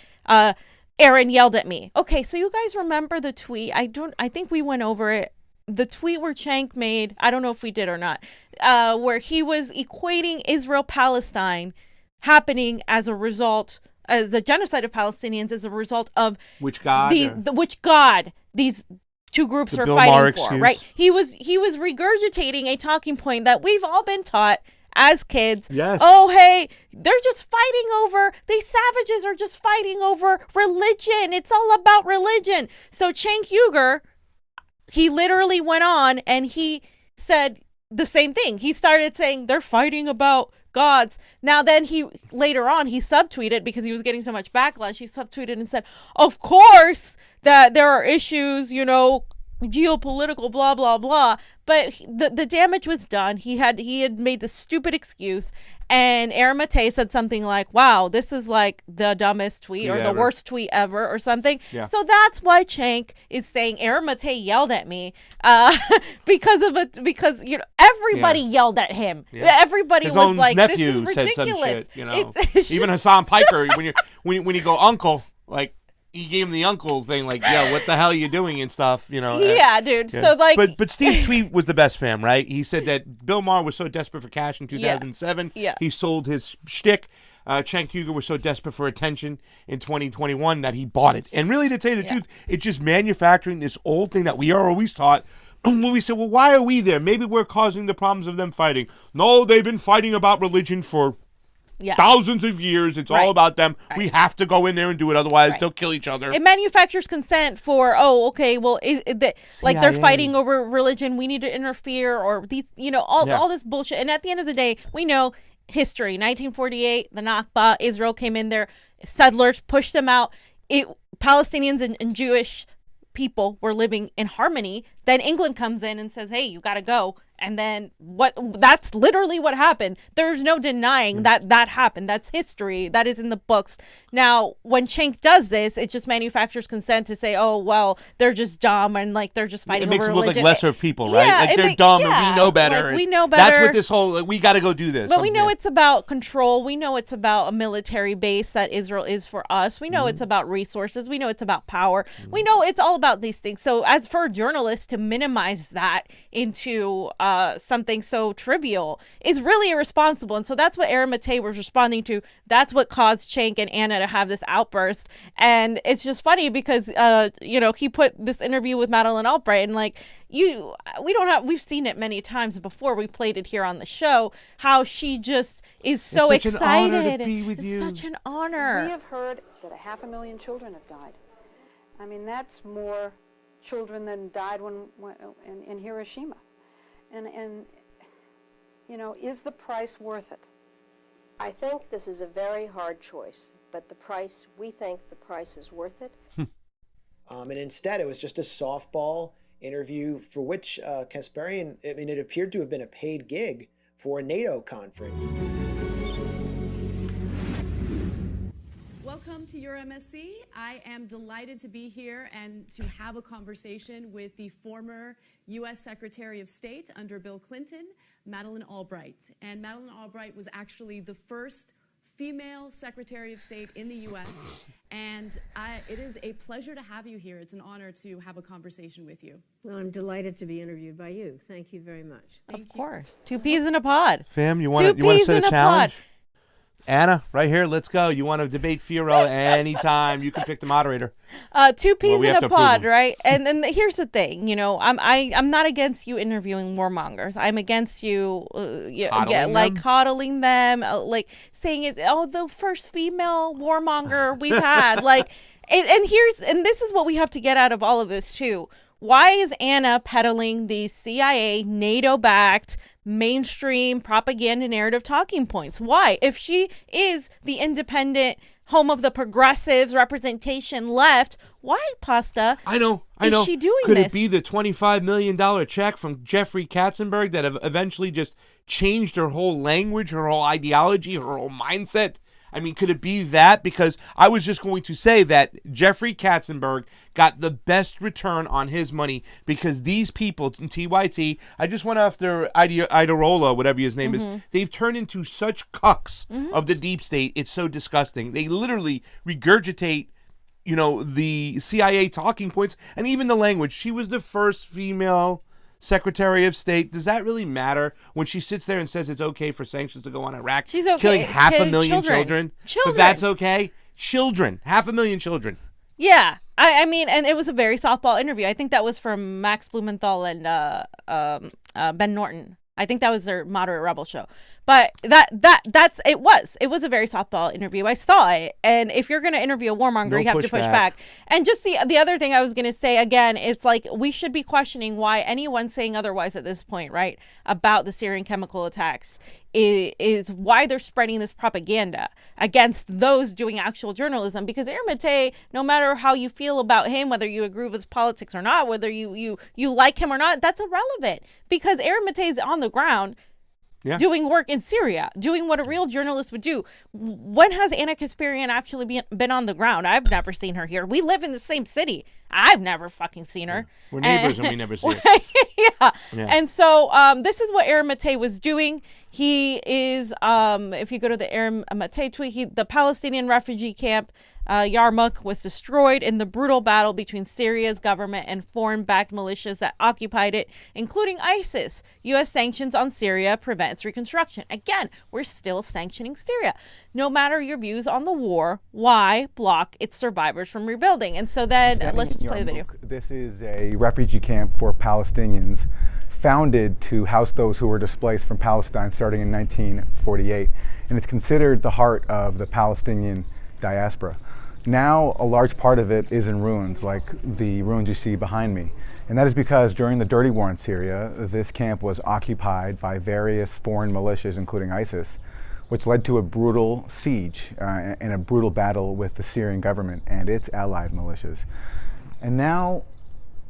Aaron yelled at me. Okay, so you guys remember the tweet? I think we went over it. The tweet where Cenk made, I don't know if we did or not, where he was equating Israel-Palestine happening as a result, the genocide of Palestinians as a result of which God? Which God these two groups are fighting for, right? He was regurgitating a talking point that we've all been taught as kids. Yes. Oh, hey, they're just fighting over, these savages are just fighting over religion. It's all about religion. So Cenk Uygur, he literally went on and he said the same thing. He started saying they're fighting about gods. Now then later on he subtweeted because he was getting so much backlash. He subtweeted and said, of course that there are issues, geopolitical, blah, blah, blah. But the damage was done. He had made the stupid excuse. And Aaron Mate said something like, wow, this is like the dumbest tweet or the worst tweet ever or something. Yeah. So that's why Cenk is saying Aaron Mate yelled at me because everybody yelled at him. Yeah. Everybody His was own like, nephew this is ridiculous. Said some shit, Even Hassan Piker, when you go uncle, like, he gave him the uncle thing, like, yeah, what the hell are you doing and stuff, Yeah, dude. Yeah. So, like... But Steve's tweet was the best, fam, right? He said that Bill Maher was so desperate for cash in 2007, he sold his shtick. Cenk Uygur was so desperate for attention in 2021 that he bought it. And really, to tell you the truth, it's just manufacturing this old thing that we are always taught. When we say, well, why are we there? Maybe we're causing the problems of them fighting. No, they've been fighting about religion for thousands of years. It's all about them. We have to go in there and do it, otherwise they'll kill each other. It manufactures consent for, well, like they're fighting over religion. We need to interfere, or these, all this bullshit. And at the end of the day, we know history. 1948, the Nakba, Israel came in there, settlers pushed them out. Palestinians and Jewish people were living in harmony. Then England comes in and says, hey, you got to go. And then that's literally what happened. There's no denying that happened. That's history. That is in the books. Now, when Cenk does this, it just manufactures consent to say, oh, well, they're just dumb and like they're just fighting over religion. It makes them look like lesser of people, right? Like they're dumb and we know better. Like, we know better. That's what this whole, we got to go do this. But we know it's about control. We know it's about a military base that Israel is for us. We know it's about resources. We know it's about power. We know it's all about these things. So as for journalists to minimize that into something so trivial is really irresponsible. And so that's what Aaron Matei was responding to. That's what caused Cenk and Anna to have this outburst. And it's just funny because he put this interview with Madeleine Albright, and like we've seen it many times before. We played it here on the show, how she just is so excited. An honor to be with you. Such an honor. We have heard that 500,000 children have died. I mean, that's more children than died in Hiroshima. And is the price worth it? I think this is a very hard choice, but we think the price is worth it. And instead, it was just a softball interview for which Kasparian, it appeared to have been a paid gig for a NATO conference. Welcome to your MSC. I am delighted to be here and to have a conversation with the former U.S. Secretary of State under Bill Clinton, Madeleine Albright. And Madeleine Albright was actually the first female Secretary of State in the U.S. And it is a pleasure to have you here. It's an honor to have a conversation with you. Well, I'm delighted to be interviewed by you. Thank you very much. Of course. 2 peas in a pod. Fam, you want to set a challenge? Anna, right here, let's go. You want to debate Fiorella anytime, you can pick the moderator. 2 peas in a pod, right? And then here's the thing, I'm not against you interviewing warmongers. I'm against you coddling them, like saying it. Oh, the first female warmonger we've had, like, and this is what we have to get out of all of this too. Why is Anna peddling these CIA, NATO-backed, mainstream propaganda narrative talking points? Why? If she is the independent, home of the progressives, representation left, why, Pasta? I know. Is she doing Could this? it be the $25 million check from Jeffrey Katzenberg that have eventually just changed her whole language, her whole ideology, her whole mindset? I mean, could it be that? Because I was just going to say that Jeffrey Katzenberg got the best return on his money because these people in TYT, I just went after Idarola, whatever his name is, they've turned into such cucks of the deep state. It's so disgusting. They literally regurgitate, the CIA talking points and even the language. She was the first female Secretary of State. Does that really matter when she sits there and says it's okay for sanctions to go on Iraq? She's okay. Killing 500,000 children. But that's okay? Children. 500,000 children. Yeah. I mean, and it was a very softball interview. I think that was from Max Blumenthal and Ben Norton. I think that was their Moderate Rebel show. But it was a very softball interview. I saw it. And if you're going to interview a warmonger, you have to push back. And just the other thing I was going to say, again, it's like we should be questioning why anyone saying otherwise at this point, right, about the Syrian chemical attacks is why they're spreading this propaganda against those doing actual journalism. Because Aaron Matei, no matter how you feel about him, whether you agree with his politics or not, whether you like him or not, that's irrelevant. Because Aaron Matei is on the ground doing work in Syria, doing what a real journalist would do. When has Anna Kasparian actually been on the ground? I've never seen her here. We live in the same city. I've never fucking seen her. We're neighbors and we never see her. Yeah. And so this is what Aaron Matei was doing. He is, if you go to the Aaron Matei tweet, the Palestinian refugee camp Yarmouk was destroyed in the brutal battle between Syria's government and foreign-backed militias that occupied it, including ISIS. U.S. sanctions on Syria prevents reconstruction. Again, we're still sanctioning Syria. No matter your views on the war, why block its survivors from rebuilding? And so then let's just play the video. This is a refugee camp for Palestinians founded to house those who were displaced from Palestine starting in 1948, and it's considered the heart of the Palestinian diaspora. Now, a large part of it is in ruins, like the ruins you see behind me. And that is because during the dirty war in Syria, this camp was occupied by various foreign militias, including ISIS, which led to a brutal siege and a brutal battle with the Syrian government and its allied militias. And now,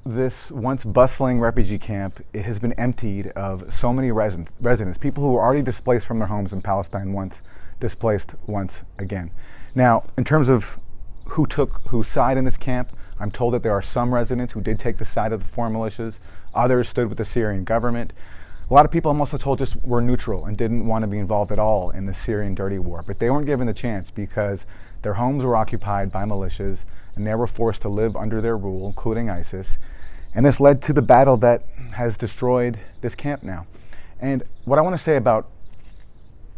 this once bustling refugee camp, it has been emptied of so many residents, people who were already displaced from their homes in Palestine once, displaced once again. Now, in terms of who took whose side in this camp, I'm told that there are some residents who did take the side of the foreign militias. Others stood with the Syrian government. A lot of people I'm also told just were neutral and didn't want to be involved at all in the Syrian dirty war. But they weren't given the chance because their homes were occupied by militias and they were forced to live under their rule, including ISIS. And this led to the battle that has destroyed this camp now. And what I want to say about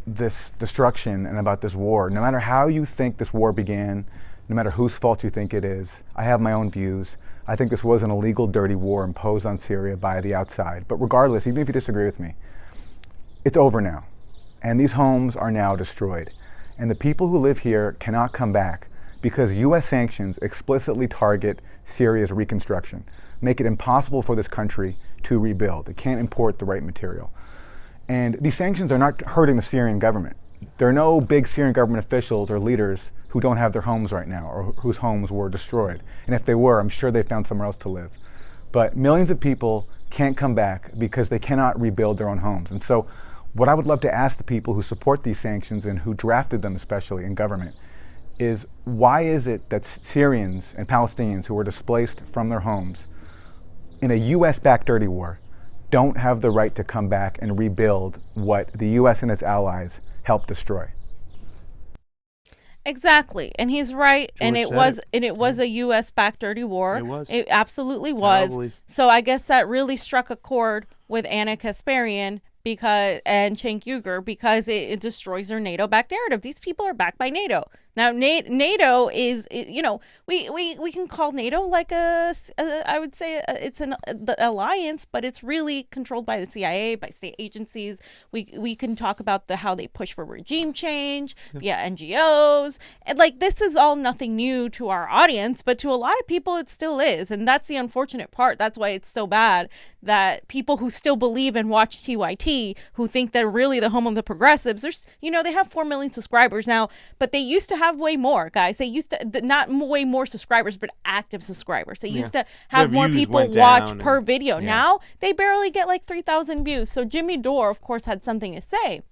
this destruction and about this war, no matter how you think this war began, no matter whose fault you think it is, I have my own views. I think this was an illegal, dirty war imposed on Syria by the outside. But regardless, even if you disagree with me, it's over now. And these homes are now destroyed. And the people who live here cannot come back because U.S. sanctions explicitly target Syria's reconstruction, make it impossible for this country to rebuild. It can't import the right material. And these sanctions are not hurting the Syrian government. There are no big Syrian government officials or leaders who don't have their homes right now or whose homes were destroyed. And if they were, I'm sure they found somewhere else to live. But millions of people can't come back because they cannot rebuild their own homes. And so what I would love to ask the people who support these sanctions and who drafted them, especially in government, is why is it that Syrians and Palestinians who were displaced from their homes in a U.S.-backed dirty war don't have the right to come back and rebuild what the U.S. and its allies helped destroy? Exactly, and he's right. George It was a U.S. backed dirty war. It was. It absolutely was. Terribly. So I guess that really struck a chord with Anna Kasparian and Cenk Uygur because it destroys their NATO-backed narrative. These people are backed by NATO. Now, NATO is, we can call NATO like I would say it's the alliance, but it's really controlled by the CIA, by state agencies. We can talk about how they push for regime change via NGOs. And this is all nothing new to our audience, but to a lot of people it still is. And that's the unfortunate part. That's why it's so bad that people who still believe and watch TYT, who think they're really the home of the progressives, they have 4 million subscribers now, but they used to have way more, guys. They used to not way more subscribers, but active subscribers. They used to have more people watch per video. Now they barely get 3,000 views. So Jimmy Dore, of course, had something to say.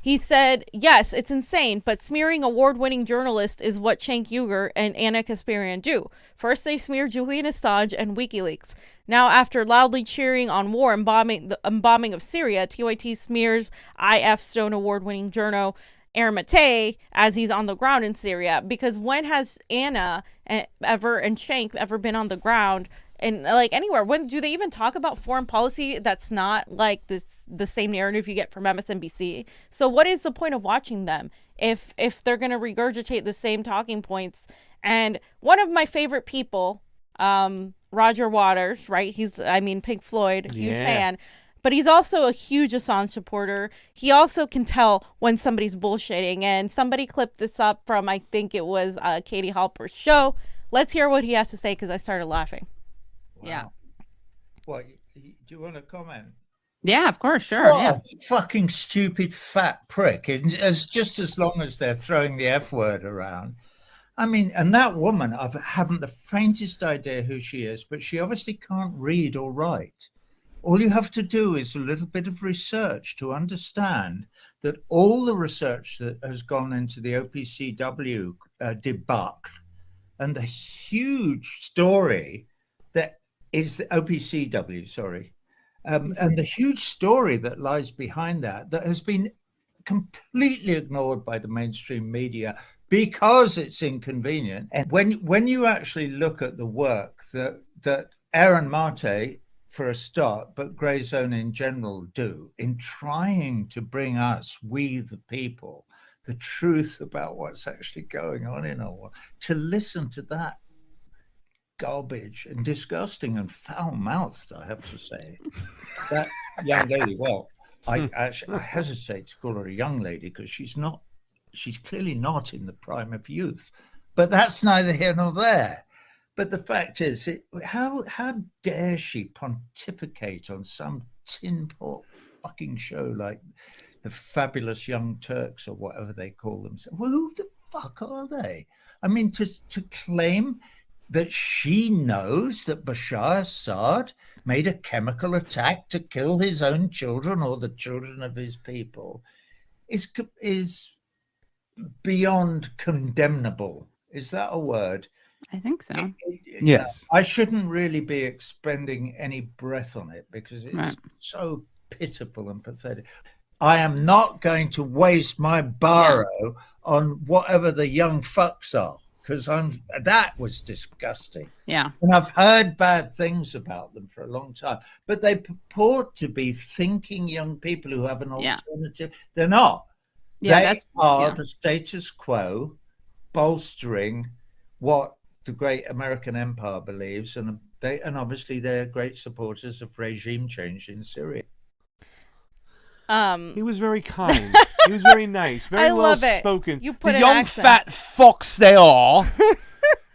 He said, yes, it's insane, but smearing award-winning journalists is what Cenk Uygur and Anna Kasparian do. First, they smear Julian Assange and WikiLeaks. Now, after loudly cheering on war and bombing of Syria, TYT smears IF Stone award-winning journal Aaron Matei as he's on the ground in Syria. Because when has Anna and Cenk ever been on the ground and anywhere? When do they even talk about foreign policy that's not the same narrative you get from MSNBC? So what is the point of watching them if they're going to regurgitate the same talking points? And one of my favorite people, Roger Waters, right? He's Pink Floyd, huge fan. But he's also a huge Assange supporter. He also can tell when somebody's bullshitting. And somebody clipped this up from, I think it was Katie Halper's show. Let's hear what he has to say because I started laughing. Wow. Yeah. What, do you want to comment? Yeah, of course, sure. What a fucking stupid fat prick. Just as long as they're throwing the F word around. And that woman, I haven't the faintest idea who she is, but she obviously can't read or write. All you have to do is a little bit of research to understand that all the research that has gone into the OPCW debacle and the huge story that is the OPCW, sorry, and the huge story that lies behind that has been completely ignored by the mainstream media because it's inconvenient. And when you actually look at the work that Aaron Mate, for a start, but Grey Zone in general do in trying to bring us, we the people, the truth about what's actually going on in our world, to listen to that garbage and disgusting and foul-mouthed, I have to say. That young lady, well, I hesitate to call her a young lady because she's clearly not in the prime of youth. But that's neither here nor there. But the fact is, how dare she pontificate on some tin pot fucking show like the Fabulous Young Turks or whatever they call themselves? Well, who the fuck are they? I mean, to claim that she knows that Bashar Assad made a chemical attack to kill his own children or the children of his people is beyond condemnable. Is that a word? I think so. Yes. I shouldn't really be expending any breath on it because it's so pitiful and pathetic. I am not going to waste my borrow on whatever the young fucks are, because that was disgusting. Yeah. And I've heard bad things about them for a long time, but they purport to be thinking young people who have an alternative. They're not. They are the status quo bolstering what the great American empire believes, and obviously they're great supporters of regime change in Syria. He was very kind. He was very nice. Very well spoken. You put the an young accent. fat fucks they are.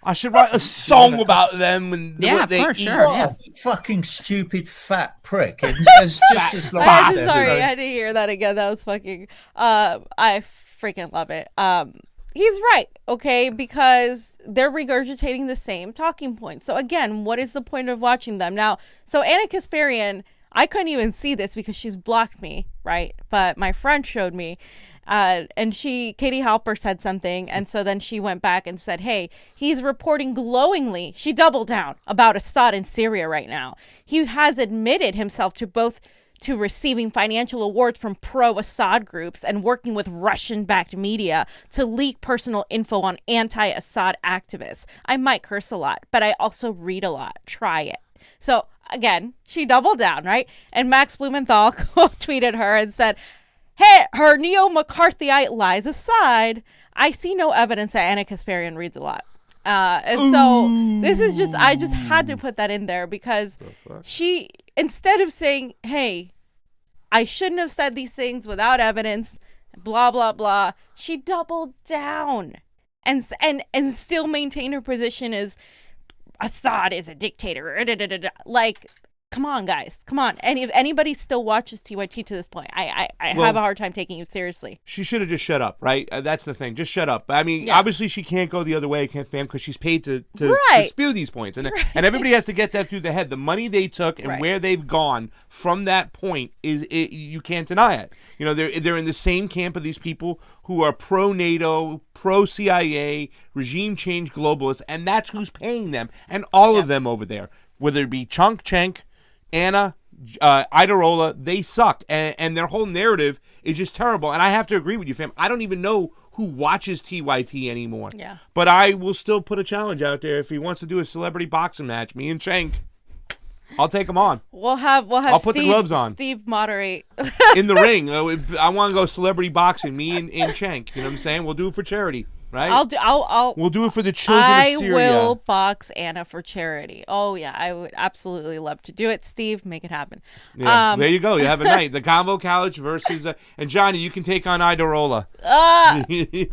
I should write a song about them and what they eat. What a fucking stupid fat prick. It's just as long I'm sorry, I had to hear that again. That was fucking. I freaking love it. He's right, okay, because they're regurgitating the same talking points. So again, what is the point of watching them now? So Anna Kasparian, I couldn't even see this because she's blocked me, right? But my friend showed me, and Katie Halper said something, and so then she went back and said, hey, he's reporting glowingly. She doubled down about Assad in Syria right now. He has admitted himself to receiving financial awards from pro-Assad groups and working with Russian-backed media to leak personal info on anti-Assad activists. I might curse a lot, but I also read a lot. Try it. So again, she doubled down, right? And Max Blumenthal tweeted her and said, hey, her neo-McCarthyite lies aside, I see no evidence that Anna Kasparian reads a lot. And so this is just, I just had to put that in there because she, instead of saying, hey, I shouldn't have said these things without evidence, blah, blah, blah, she doubled down and still maintained her position as Assad is a dictator. Like, come on, guys. Come on. And if anybody still watches TYT to this point, I have a hard time taking you seriously. She should have just shut up, right? That's the thing. Just shut up. I mean, obviously she can't go the other way, can't fam, because she's paid to spew these points. And everybody has to get that through their head. The money they took and where they've gone from that point, you can't deny it. You know, they're in the same camp of these people who are pro-NATO, pro-CIA, regime change globalists, and that's who's paying them. And all of them over there, whether it be Chunk Cenk, Anna, Idarola, they suck, and their whole narrative is just terrible. And I have to agree with you, fam. I don't even know who watches TYT anymore. Yeah. But I will still put a challenge out there. If he wants to do a celebrity boxing match, me and Cenk, I'll take him on. I'll put the gloves on. Steve moderate in the ring. I want to go celebrity boxing. Me and Cenk. You know what I'm saying? We'll do it for charity. Right? We'll do it for the children of Syria. I will box Anna for charity. Oh yeah, I would absolutely love to do it. Steve, make it happen. Yeah, there you go. You have a night. The Convo Couch versus and Johnny, you can take on Idarola. He's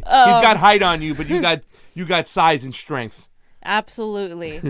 got height on you, but you got size and strength. Absolutely.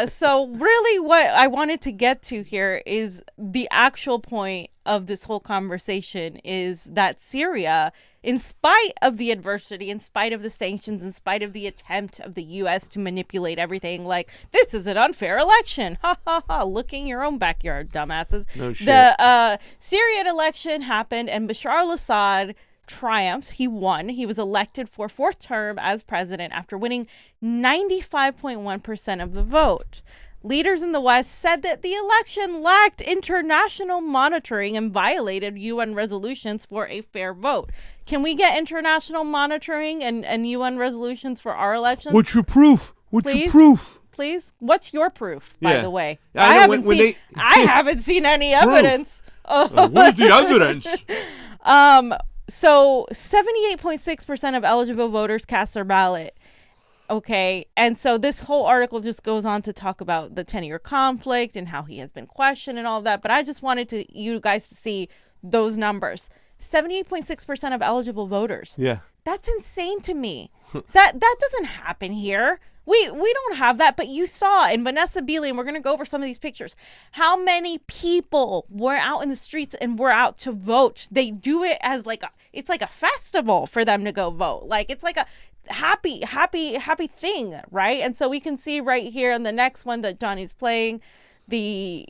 So really what I wanted to get to here is the actual point of this whole conversation is that Syria, in spite of the adversity, in spite of the sanctions, in spite of the attempt of the U.S. to manipulate everything, like, this is an unfair election. Ha, ha, ha. Look in your own backyard, dumbasses. No shit. The Syrian election happened and Bashar al-Assad triumphed. He won. He was elected for fourth term as president after winning 95.1% of the vote. Leaders in the West said that the election lacked international monitoring and violated UN resolutions for a fair vote. Can we get international monitoring and UN resolutions for our elections? What's your proof? What's your proof? Please? What's your proof, by the way? I haven't seen any evidence. Where's the evidence? So 78.6% of eligible voters cast their ballot. Okay. And so this whole article just goes on to talk about the 10-year conflict and how he has been questioned and all of that. But I just wanted you guys to see those numbers. 78.6% of eligible voters. Yeah. That's insane to me. That doesn't happen here. We don't have that, but you saw in Vanessa Beeley, and we're going to go over some of these pictures, how many people were out in the streets and were out to vote. They do it as it's like a festival for them to go vote. Like it's like a happy thing, right? And so we can see right here in the next one that Johnny's playing, the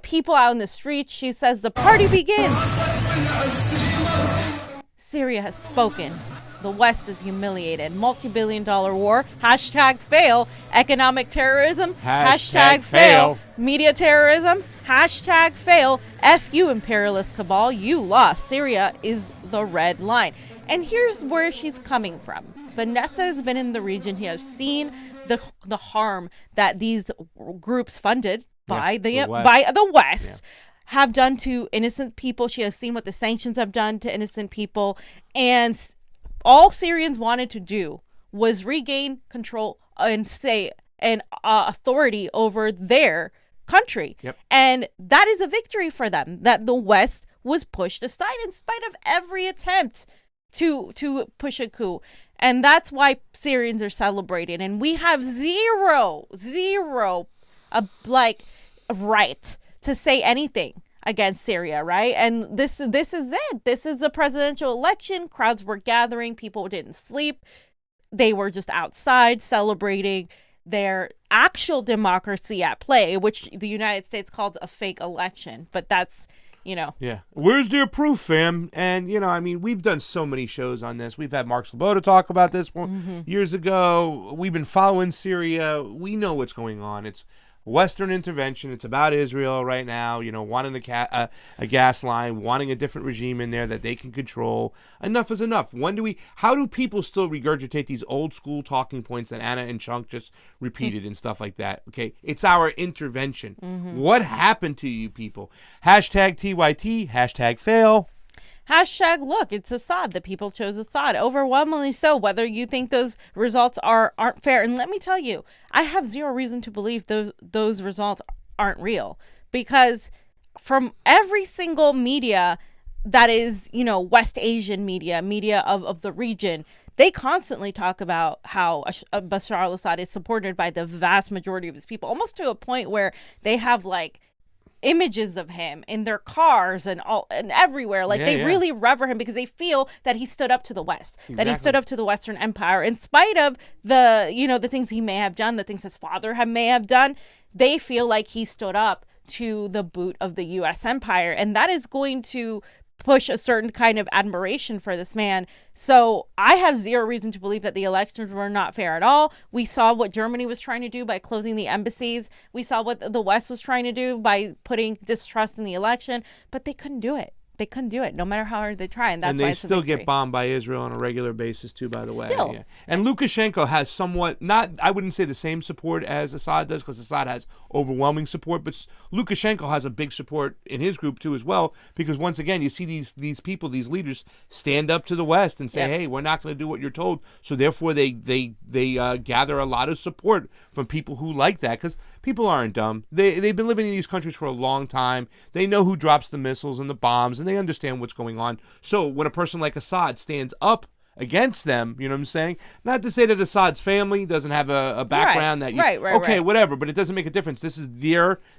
people out in the streets. She says the party begins. Syria has spoken. The West is humiliated. Multi-billion-dollar war. #fail. Economic terrorism. #fail. Media terrorism. #fail. F you, imperialist cabal. You lost. Syria is the red line. And here's where she's coming from. Vanessa has been in the region. He has seen the harm that these groups funded by the West. Have done to innocent people. She has seen what the sanctions have done to innocent people. And all Syrians wanted to do was regain control and authority over their country. Yep. And that is a victory for them, that the West was pushed aside in spite of every attempt to push a coup. And that's why Syrians are celebrating. And we have zero right to say anything against Syria, right? And this is it. This is the presidential election. Crowds were gathering. People didn't sleep. They were just outside celebrating their actual democracy at play, which the United States calls a fake election. But that's, Yeah. Where's their proof, fam? And, we've done so many shows on this. We've had Mark Sloboda talk about this years ago. We've been following Syria. We know what's going on. It's Western intervention. It's about Israel right now, wanting a gas line, wanting a different regime in there that they can control. Enough is enough. How do people still regurgitate these old school talking points that Anna and Chunk just repeated and stuff like that? Okay, it's our intervention. What happened to you people? #TYT, #fail. Look, it's Assad. The people chose Assad. Overwhelmingly so, whether you think those results aren't fair. And let me tell you, I have zero reason to believe those results aren't real. Because from every single media that is, West Asian media of the region, they constantly talk about how Bashar al-Assad is supported by the vast majority of his people, almost to a point where they have images of him in their cars and everywhere. They really revere him because they feel that he stood up to the West, exactly. That he stood up to the Western Empire in spite of the things he may have done, the things his father may have done. They feel like he stood up to the boot of the U.S. Empire, and that is going to push a certain kind of admiration for this man. So I have zero reason to believe that the elections were not fair at all. We saw what Germany was trying to do by closing the embassies. We saw what the West was trying to do by putting distrust in the election, but they couldn't do it. They couldn't do it, no matter how hard they try, and that's why it's still get bombed by Israel on a regular basis too. By the way, still. Yeah. And Lukashenko has somewhat I wouldn't say the same support as Assad does, because Assad has overwhelming support, but Lukashenko has a big support in his group too as well. Because once again, you see these people, these leaders, stand up to the West and say, "Hey, we're not going to do what you're told." So therefore, they gather a lot of support from people who like that, because people aren't dumb. They've been living in these countries for a long time. They know who drops the missiles and the bombs, and they understand what's going on. So when a person like Assad stands up against them, you know what I'm saying? Not to say that Assad's family doesn't have a background right. whatever, but it doesn't make a difference. This is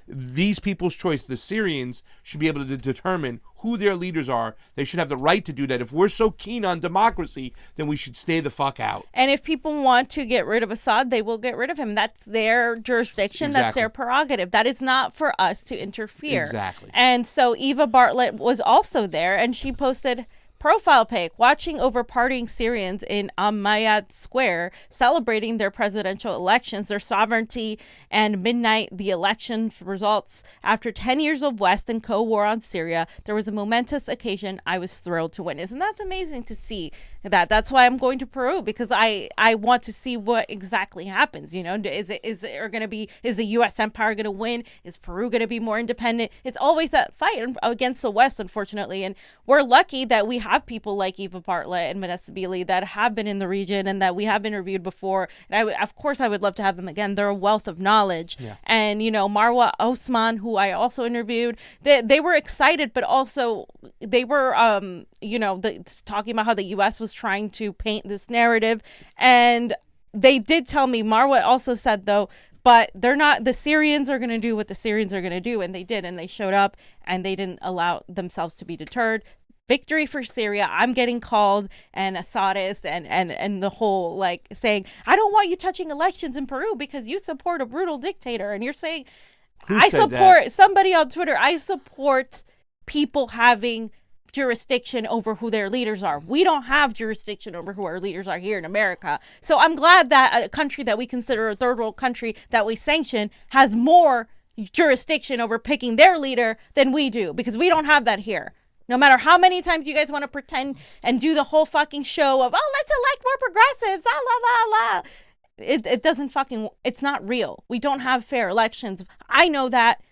these people's choice. The Syrians should be able to determine who their leaders are. They should have the right to do that. If we're so keen on democracy, then we should stay the fuck out. And if people want to get rid of Assad, they will get rid of him. That's their jurisdiction. Exactly. That's their prerogative. That is not for us to interfere. Exactly. And so Eva Bartlett was also there, and she posted profile pic, watching over partying Syrians in Amayat Square, celebrating their presidential elections, their sovereignty, and midnight, the elections results. After 10 years of West and co-war on Syria, there was a momentous occasion I was thrilled to witness. And that's amazing to see that. That's why I'm going to Peru, because I want to see what exactly happens. Is the U.S. empire going to win? Is Peru going to be more independent? It's always that fight against the West, unfortunately. And we're lucky that we have have people like Eva Bartlett and Vanessa Beeley that have been in the region and that we have interviewed before. And of course, I would love to have them again. They're a wealth of knowledge. Yeah. And, you know, Marwa Osman, who I also interviewed, they were excited, but also they were, talking about how the U.S. was trying to paint this narrative. And they did tell me, Marwa also said, though, but they're not, the Syrians are going to do what the Syrians are going to do. And they did. And they showed up and they didn't allow themselves to be deterred. Victory for Syria. I'm getting called an Assadist and the whole like saying, I don't want you touching elections in Peru because you support a brutal dictator. And you're saying, somebody on Twitter, I support people having jurisdiction over who their leaders are. We don't have jurisdiction over who our leaders are here in America. So I'm glad that a country that we consider a third world country that we sanction has more jurisdiction over picking their leader than we do, because we don't have that here. No matter how many times you guys want to pretend and do the whole fucking show of, oh, let's elect more progressives, la la la la. It doesn't fucking, it's not real. We don't have fair elections. I know that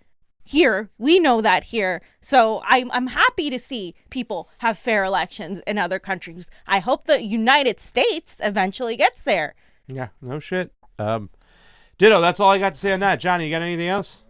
here. We know that here. So I'm happy to see people have fair elections in other countries. I hope the United States eventually gets there. Yeah, no shit. Ditto, that's all I got to say on that. Johnny, you got anything else?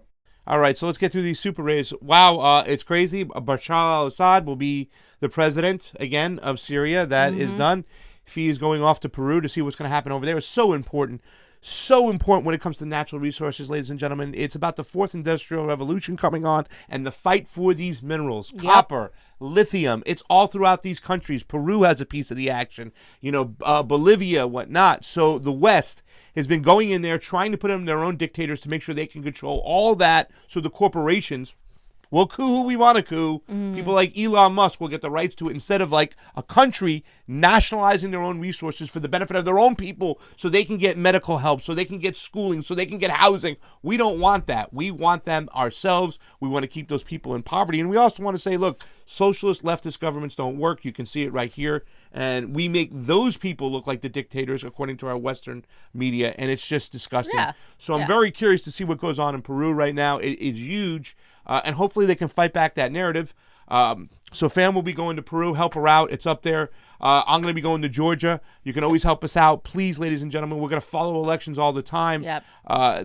All right, so let's get through these super rays. Wow, it's crazy. Bashar al-Assad will be the president again of Syria. That is done. He is going off to Peru to see what's going to happen over there. It's so important. So important when it comes to natural resources, ladies and gentlemen. It's about the fourth industrial revolution coming on and the fight for these minerals. Yep. Copper, lithium, it's all throughout these countries. Peru has a piece of the action, Bolivia, whatnot. So the West has been going in there trying to put in their own dictators to make sure they can control all that, so the corporations will coup who we want to coup. People like Elon Musk will get the rights to it, instead of like a country nationalizing their own resources for the benefit of their own people, so they can get medical help, so they can get schooling, so they can get housing. We don't want that. We want them ourselves. We want to keep those people in poverty. And we also want to say, look, socialist leftist governments don't work. You can see it right here. And we make those people look like the dictators according to our Western media. And it's just disgusting. Yeah. So I'm very curious to see what goes on in Peru right now. It's huge. And hopefully they can fight back that narrative. So fam will be going to Peru, help her out. It's up there. I'm going to be going to Georgia. You can always help us out. Please, ladies and gentlemen, we're going to follow elections all the time. Yep.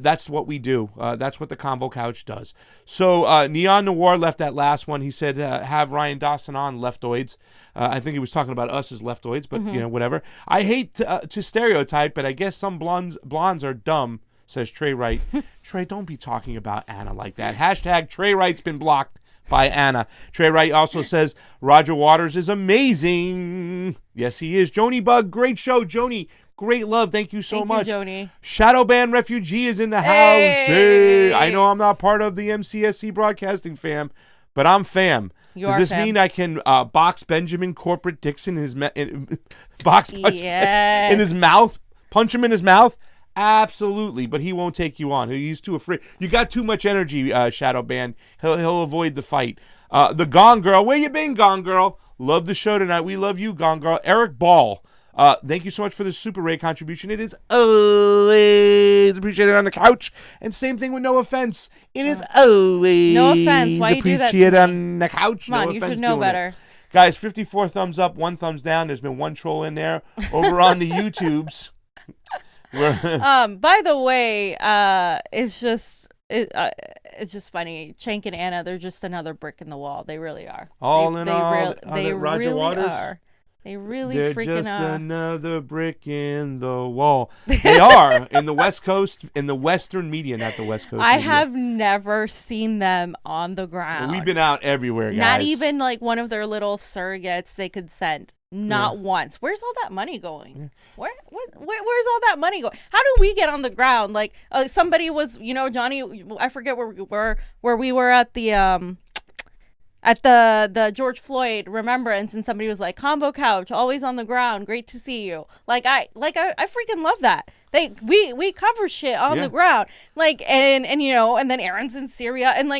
That's what we do. That's what the Convo Couch does. So Neon Noir left that last one. He said, have Ryan Dawson on, leftoids. I think he was talking about us as leftoids, but whatever. I hate to stereotype, but I guess some blondes are dumb, says Trey Wright. Trey, don't be talking about Anna like that. Hashtag Trey Wright's been blocked by Anna. Trey Wright also says Roger Waters is amazing. Yes, he is. Joni Bug, great show. Joni, great love. Thank you so much. You, Joni. Shadow Band Refugee is in the house. Hey. I know I'm not part of the MCSC broadcasting fam, but I'm fam. Does this mean I can box Benjamin Corporate Dixon in his in his mouth? Punch him in his mouth? Absolutely, but he won't take you on. He's too afraid. You got too much energy, Shadow Band. He'll avoid the fight. The Gone Girl. Where you been, Gone Girl? Love the show tonight. We love you, Gone Girl. Eric Ball. Thank you so much for the Super Ray contribution. It is always appreciated on the couch. And same thing with No Offense. It is always no offense. Why you do that to me? On the couch. Come on, no you offense should know better. It. Guys, 54 thumbs up, 1 thumbs down. There's been 1 troll in there. Over on the YouTubes. By the way, it's just funny. Chank and Anna, they're just another brick in the wall. They really are. They Roger really Waters? are. They really They're freaking just are. another brick in the wall. They are in the West Coast, in the Western media, not the West Coast. I media. have never seen them on the ground. We've been out everywhere, guys. Not even like one of their little surrogates they could send. Not once. Where's all that money going? Where's all that money going? How do we get on the ground? Like somebody was, Johnny. I forget where we were at the George Floyd remembrance, and somebody was like, "Convo Couch, always on the ground. Great to see you." I freaking love that. We cover shit on the ground, and then Aaron's in Syria, and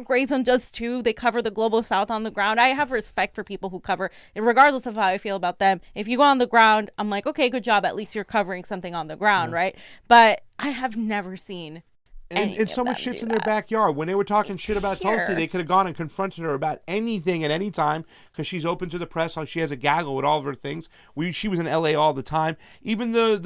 Grey Zone does too. They cover the global South on the ground. I have respect for people who cover, regardless of how I feel about them. If you go on the ground, I'm like, okay, good job. At least you're covering something on the ground, right? But I have never seen And someone shits in their backyard. When they were talking shit about Tulsi, they could have gone and confronted her about anything at any time because she's open to the press. She has a gaggle with all of her things. She was in L.A. all the time. Even the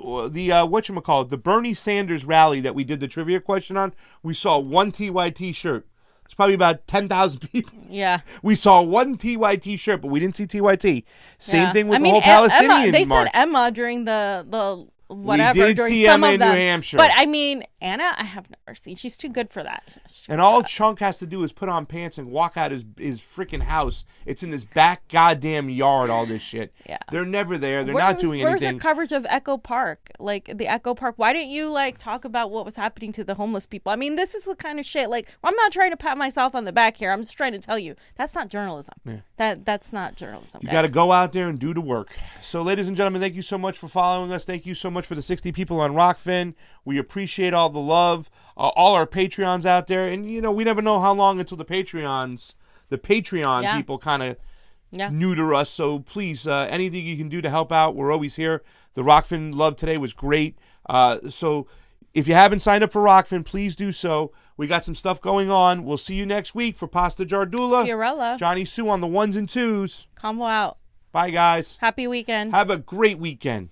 whatchamacallit, the Bernie Sanders rally that we did the trivia question on, we saw one TYT shirt. It's probably about 10,000 people. Yeah. We saw one TYT shirt, but we didn't see TYT. Same thing with the whole Palestinian They march. said Emma during the whatever. We did during see some Emma of in them. New Hampshire. But I mean, Anna, I have never seen. She's too good for that. And all Chunk has to do is put on pants and walk out his freaking house. It's in his back goddamn yard, all this shit. Yeah. They're never there. They're not doing Where's anything. the coverage of Echo Park? Like, the Echo Park. Why didn't you, like, talk about what was happening to the homeless people? I mean, this is the kind of shit, like, I'm not trying to pat myself on the back here. I'm just trying to tell you, that's not journalism. Yeah. That's not journalism, You guys. got to go out there and do the work. So, ladies and gentlemen, thank you so much for following us. Thank you so much for the 60 people on Rokfin. We appreciate all the love, all our Patreons out there. And, you know, we never know how long until the Patreon people kind of neuter us. So, please, anything you can do to help out, we're always here. The Rokfin love today was great. So, if you haven't signed up for Rokfin, please do so. We got some stuff going on. We'll see you next week for Pasta Jardula. Fiorella. Jonny Sue on the 1s and 2s. Convo out. Bye, guys. Happy weekend. Have a great weekend.